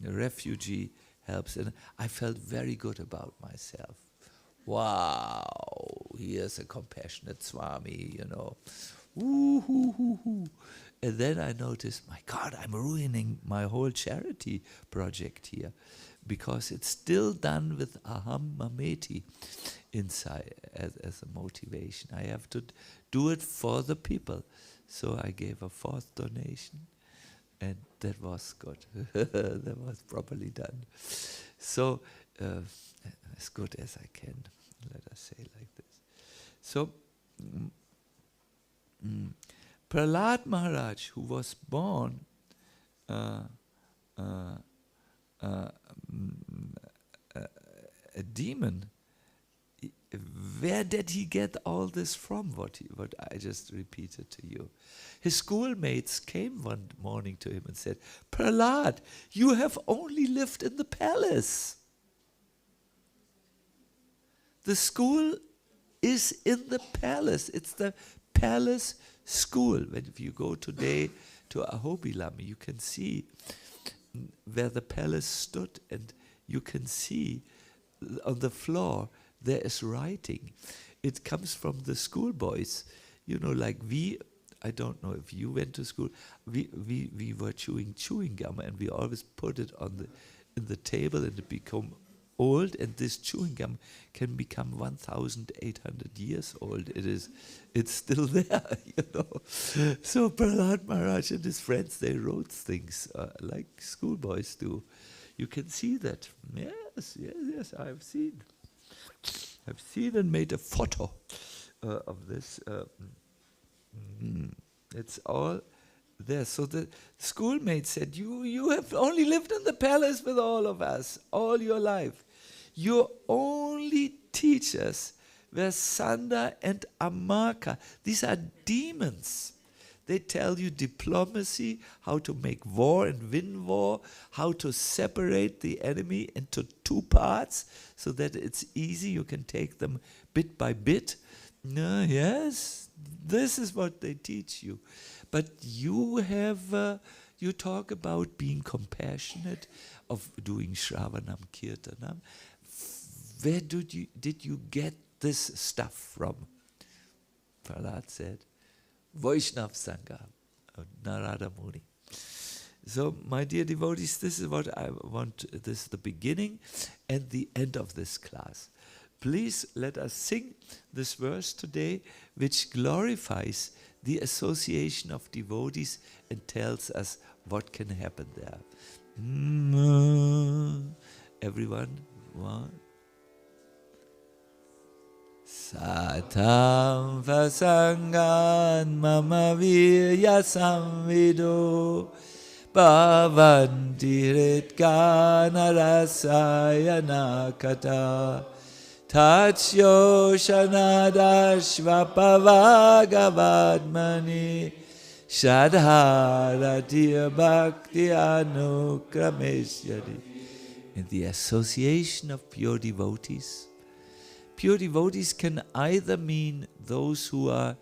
refugee helps, and I felt very good about myself. Wow, here's a compassionate Swami, Woo-hoo-hoo-hoo. And then I noticed, my God, I'm ruining my whole charity project here, because it's still done with aham mameti inside as a motivation. I have to do it for the people. So I gave a 4th donation, and that was good. That was properly done. So as good as I can, let us say like this. So Prahlad Maharaj, who was born a demon, where did he get all this from, what I just repeated to you? His schoolmates came one morning to him and said, Prahlad, you have only lived in the palace. The school is in the palace. It's the palace school. When if you go today to Ahobilam, you can see where the palace stood, and you can see on the floor there is writing. It comes from the schoolboys. Like I don't know if you went to school, we were chewing gum, and we always put it in the table, and it become old, and this chewing gum can become 1,800 years old. It's still there, So Prahlad Maharaj and his friends, they wrote things like schoolboys do. You can see that. Yes, I've seen and made a photo of this. It's all there. So the schoolmate said, you have only lived in the palace with all of us all your life. Your only teachers were Sanda and Amaka. These are demons. They tell you diplomacy, how to make war and win war, how to separate the enemy into 2 parts so that it's easy, you can take them bit by bit. Yes, this is what they teach you. But you talk about being compassionate, of doing Shravanam Kirtanam. Where did you get this stuff from? Prahlad said, Vaishnav Sangha, Narada Muni. So, my dear devotees, this is what I want. This is the beginning and the end of this class. Please let us sing this verse today, which glorifies the association of devotees and tells us what can happen there. Everyone, one. Satam vasangan mama virya samvido bhavanti ritkana rasayana kata tatsyo shanadashvapavagavadmani shadharati bhakti anukrameshyadi. In the association of pure devotees, pure devotees can either mean those who are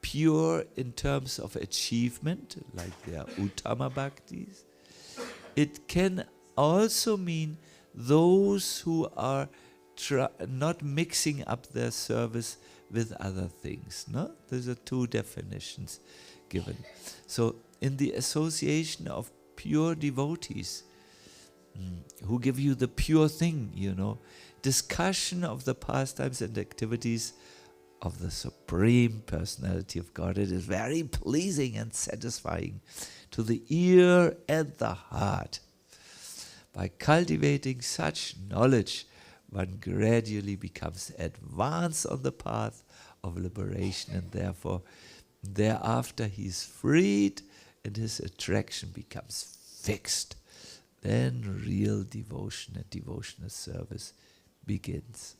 pure in terms of achievement, like they are Uttama Bhaktis. It can also mean those who are not mixing up their service with other things. No? These are 2 definitions given. So in the association of pure devotees who give you the pure thing, Discussion of the pastimes and activities of the Supreme Personality of God. It is very pleasing and satisfying to the ear and the heart. By cultivating such knowledge, one gradually becomes advanced on the path of liberation, and therefore, thereafter he is freed and his attraction becomes fixed. Then real devotion and devotional service begins.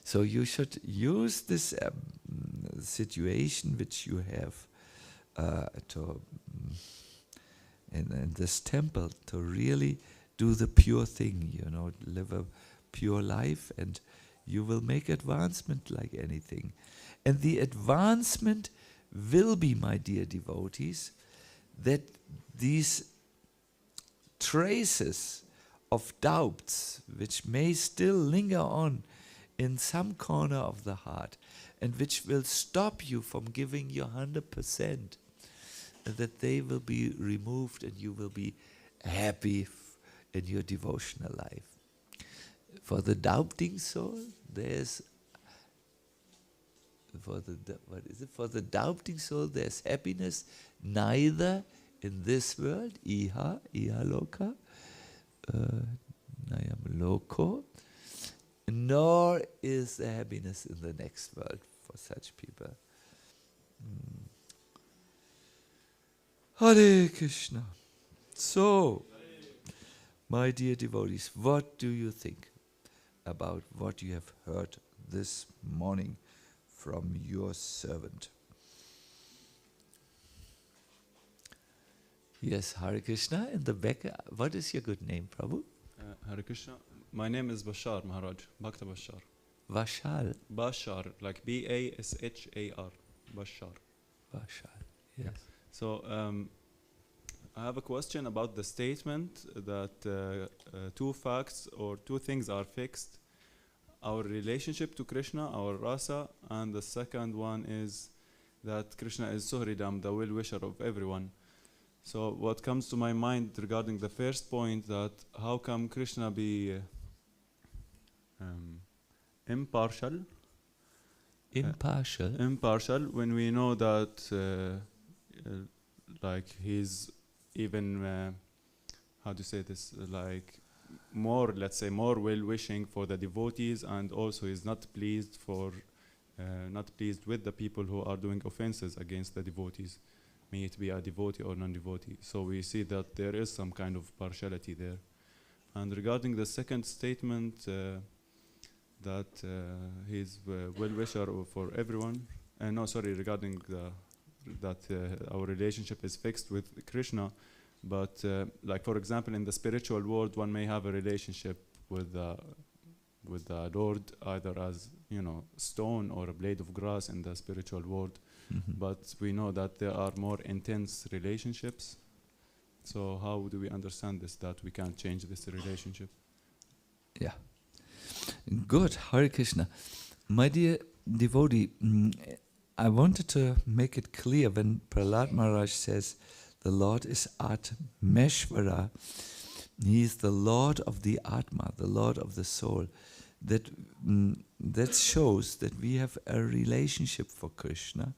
So you should use this situation which you have in this temple to really do the pure thing, live a pure life, and you will make advancement like anything. And the advancement will be, my dear devotees, that these traces of doubts which may still linger on in some corner of the heart and which will stop you from giving your 100%, that they will be removed and you will be happy in your devotional life. For the doubting soul, for the doubting soul, there's happiness neither in this world, iha loka, nayam loko, nor is there happiness in the next world for such people. Hare Krishna. So, my dear devotees, what do you think about what you have heard this morning from your servant? Yes, Hare Krishna. In the back, what is your good name, Prabhu? Hare Krishna. My name is Bashar Maharaj, Bhakta Bashar. Vashal. Bashar, like Bashar. Bashar. Vashal, yes. So, I have a question about the statement that two facts or two things are fixed. Our relationship to Krishna, our rasa, and the second one is that Krishna is Suhridam, the well-wisher of everyone. So what comes to my mind regarding the first point, that how come Krishna be impartial? Impartial when we know that like he's even, how to say this, like more, let's say, more well-wishing for the devotees, and also is not pleased with the people who are doing offenses against the devotees, may it be a devotee or non-devotee. So we see that there is some kind of partiality there. And regarding the second statement, that he's well-wisher for everyone, regarding that our relationship is fixed with Krishna, but like for example in the spiritual world, one may have a relationship with the Lord either as stone or a blade of grass in the spiritual world. But we know that there are more intense relationships. So how do we understand this, that we can't change this relationship? Yeah. Good. Hare Krishna. My dear devotee, I wanted to make it clear when Prahlad Maharaj says the Lord is Atmeshvara, he is the Lord of the Atma, the Lord of the soul. That shows that we have a relationship for Krishna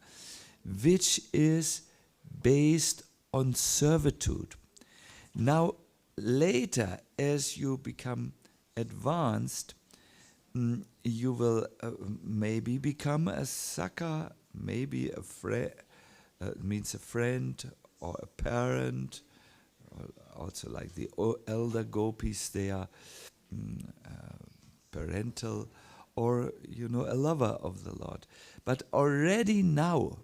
which is based on servitude. Now, later, as you become advanced, you will maybe become a Saka, maybe a friend, means a friend or a parent, also like the elder gopis, they are parental, or a lover of the Lord. But already now,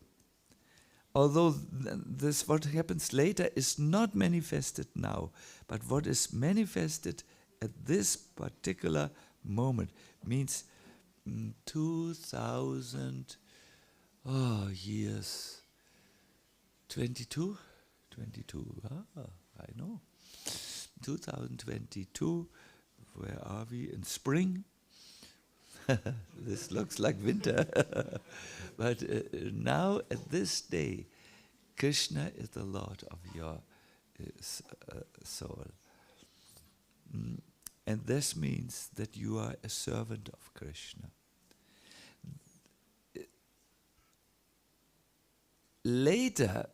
although this what happens later is not manifested now, but what is manifested at this particular moment means 2000 years. 22, I know. 2022, where are we? In spring. This looks like winter. But now, at this day, Krishna is the Lord of your soul. And this means that you are a servant of Krishna. Later,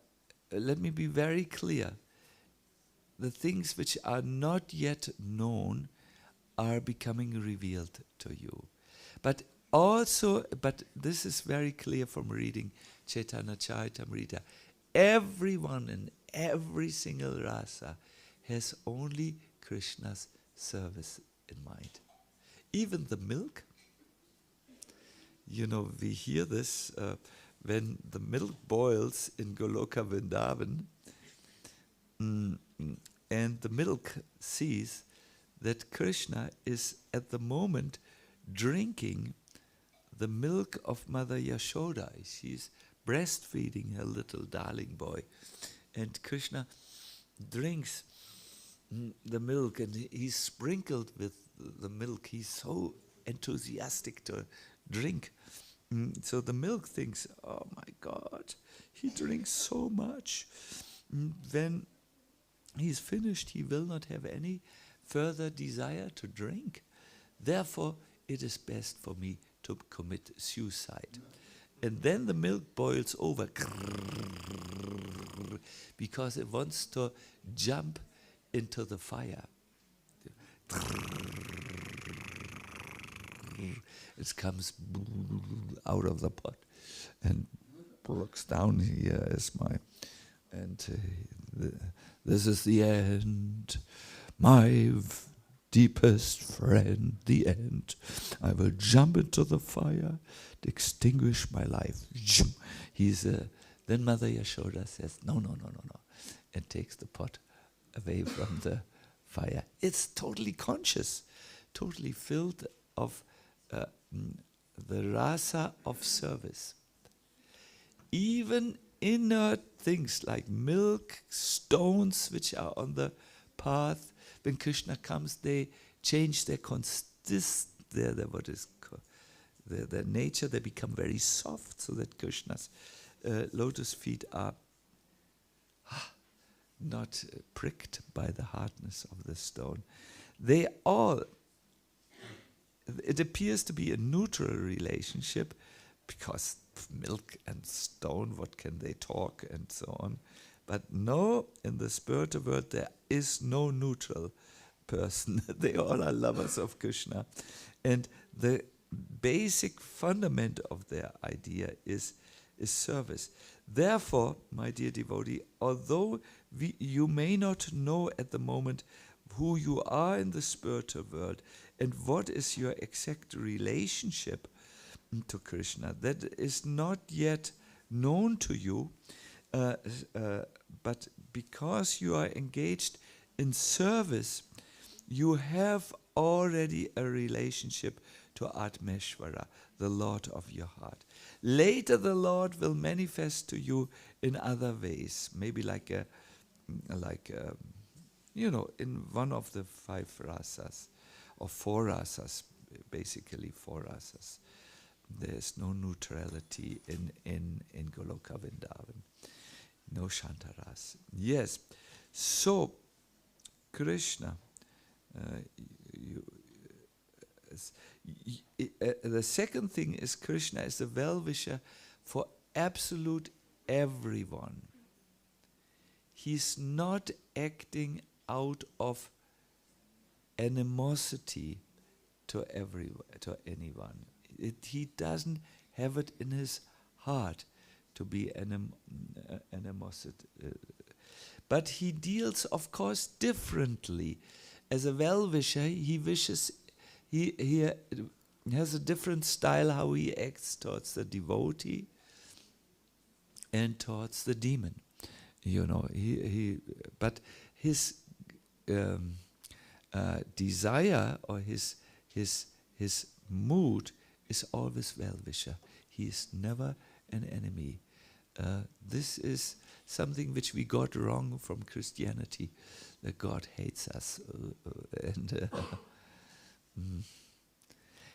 let me be very clear, the things which are not yet known are becoming revealed to you. But this is very clear from reading Chaitanya Charitamrita. Everyone in every single rasa has only Krishna's service in mind. Even the milk, we hear this when the milk boils in Goloka Vrindavan, and the milk sees that Krishna is at the moment drinking the milk of Mother Yashoda. She's breastfeeding her little darling boy. And Krishna drinks the milk, and he's sprinkled with the milk. He's so enthusiastic to drink. So the milk thinks, oh my God, he drinks so much. When he's finished, he will not have any further desire to drink. Therefore, it is best for me to commit suicide. And then the milk boils over because it wants to jump into the fire. It comes out of the pot and looks down here as this is the end, my deepest friend, the end. I will jump into the fire to extinguish my life. Then Mother Yashoda says, no, and takes the pot away from the fire. It's totally conscious, totally filled of the rasa of service. Even inert things like milk, stones which are on the path, when Krishna comes, they change their their nature. They become very soft, so that Krishna's lotus feet are not pricked by the hardness of the stone. It appears to be a neutral relationship, because milk and stone, what can they talk, and so on. But no, in the spiritual world there is no neutral person. They all are lovers of Krishna. And the basic fundament of their idea is service. Therefore, my dear devotee, although you may not know at the moment who you are in the spiritual world and what is your exact relationship to Krishna, that is not yet known to you, but because you are engaged in service, you have already a relationship to Atmeshvara, the Lord of your heart. Later the Lord will manifest to you in other ways, maybe in one of the 5 rasas, or 4 rasas, basically 4 rasas. There is no neutrality in Goloka Vrindavan. No Shantaras. Yes. So, Krishna, the second thing is Krishna is the well-wisher for absolute everyone. He's not acting out of animosity to anyone. He doesn't have it in his heart to be animosity. But he deals, of course, differently. As a well-wisher, he has a different style how he acts towards the devotee and towards the demon. But his desire or his mood is always well-wisher. He is never an enemy. This is something which we got wrong from Christianity, that God hates us.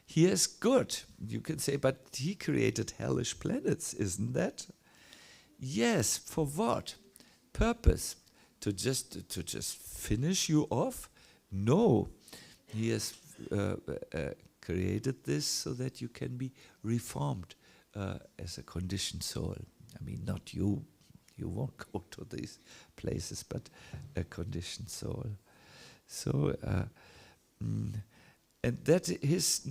He is good, you can say, but he created hellish planets, isn't that? Yes, for what purpose? To just finish you off? No, he has created this so that you can be reformed as a conditioned soul. I mean, not you. You won't go to these places, but a conditioned soul. So, and that his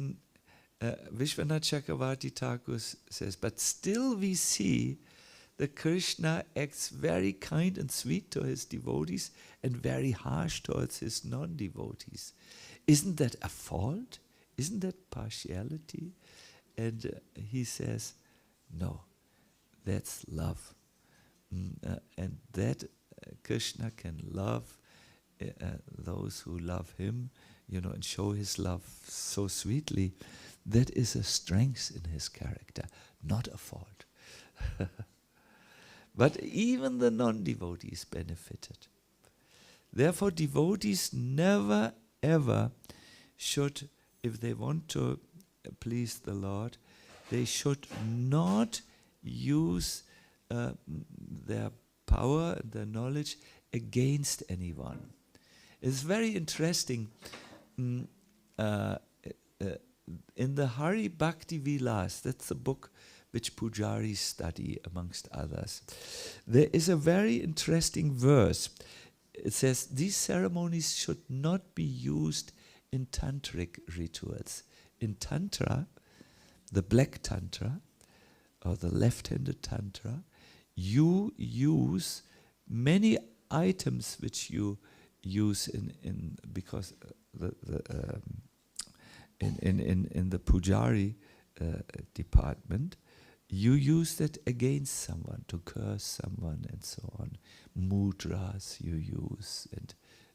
Vishwanath Chakravarti Thakur says, but still we see that Krishna acts very kind and sweet to his devotees and very harsh towards his non-devotees. Isn't that a fault? Isn't that partiality? And he says, no, that's love. And that Krishna can love those who love him, and show his love so sweetly. That is a strength in his character, not a fault. But even the non-devotees benefited. Therefore, devotees never ever should, if they want to please the Lord, they should not use their power and their knowledge against anyone. It's very interesting. In the Hari Bhakti Vilas, that's the book which pujaris study amongst others, there is a very interesting verse. It says, these ceremonies should not be used in tantric rituals. In Tantra, the black Tantra, or the left-handed Tantra, you use many items which you use in because in the pujari department, you use that against someone, to curse someone and so on. Mudras you use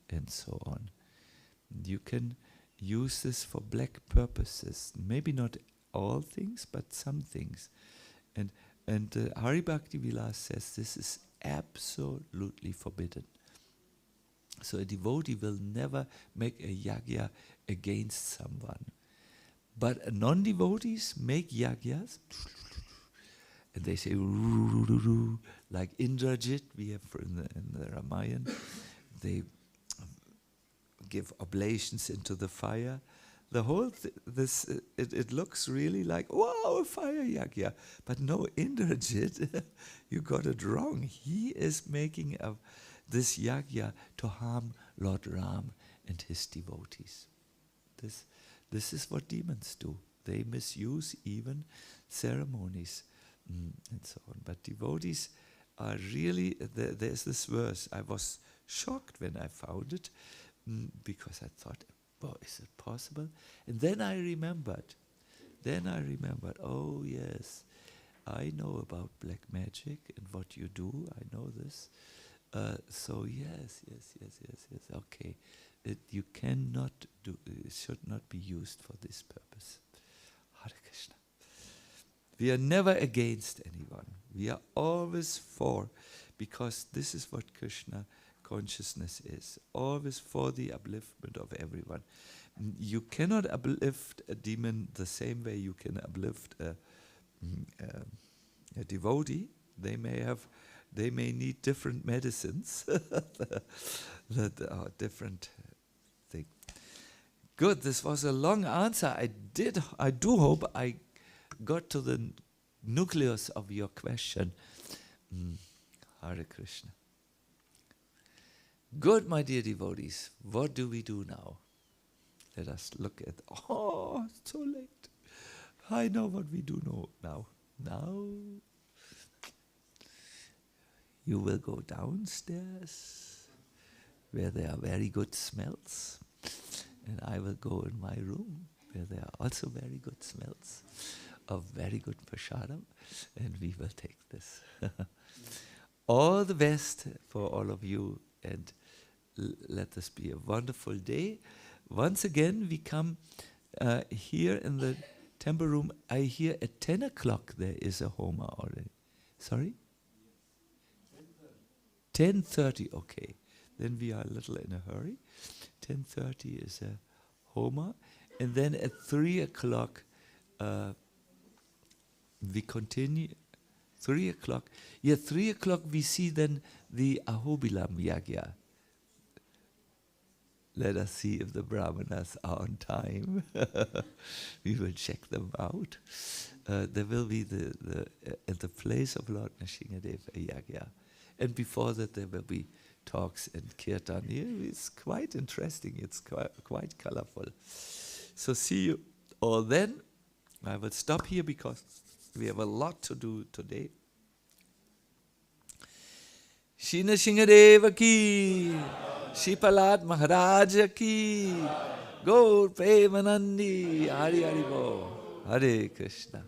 and so on. You can use this for black purposes. Maybe not all things, but some things. And Hari Bhakti Vilas says this is absolutely forbidden. So a devotee will never make a yagya against someone. But non-devotees make yagyas, and they say, like Indrajit, we have in the Ramayana, they give oblations into the fire. The whole it looks really like, wow, a fire yagya. But no, Indrajit, you got it wrong. He is making this yagya to harm Lord Ram and his devotees. This is what demons do. They misuse even ceremonies and so on. But devotees are really, there's this verse. I was shocked when I found it because I thought, well, is it possible? And then I remembered, oh yes, I know about black magic and what you do. I know this. So yes, okay. You cannot do, it should not be used for this purpose. Hare Krishna. We are never against anyone. We are always for, because this is what Krishna consciousness is. Always for the upliftment of everyone. You cannot uplift a demon the same way you can uplift a devotee. They may need different medicines that are different thing. Good, this was a long answer. I do hope I got to the nucleus of your question. Hare Krishna. Good, my dear devotees. What do we do now? Let us look at, it's so late. I know what we do now. Now, you will go downstairs where there are very good smells, and I will go in my room where there are also very good smells of very good prasadam, and we will take this. All the best for all of you, and let this be a wonderful day. Once again, we come here in the temple room. I hear at 10 o'clock there is a Homa already. Sorry? 10:30, okay. Then we are a little in a hurry. 10:30 is a Homa. And then at 3 o'clock, we continue. 3 o'clock. Yeah, 3 o'clock we see then the Ahobilam Yagya. Let us see if the Brahmanas are on time. We will check them out. There will be at the place of Lord Nrsimhadev a Yagya. And before that there will be talks and kirtan. It's quite interesting. It's quite colorful. So see you all then. I will stop here because we have a lot to do today. Shri Nrsimhadev ki, Shri Prahlad Maharaj ki, Gaur Premanandi, Hari Hari Bo, Hare Krishna.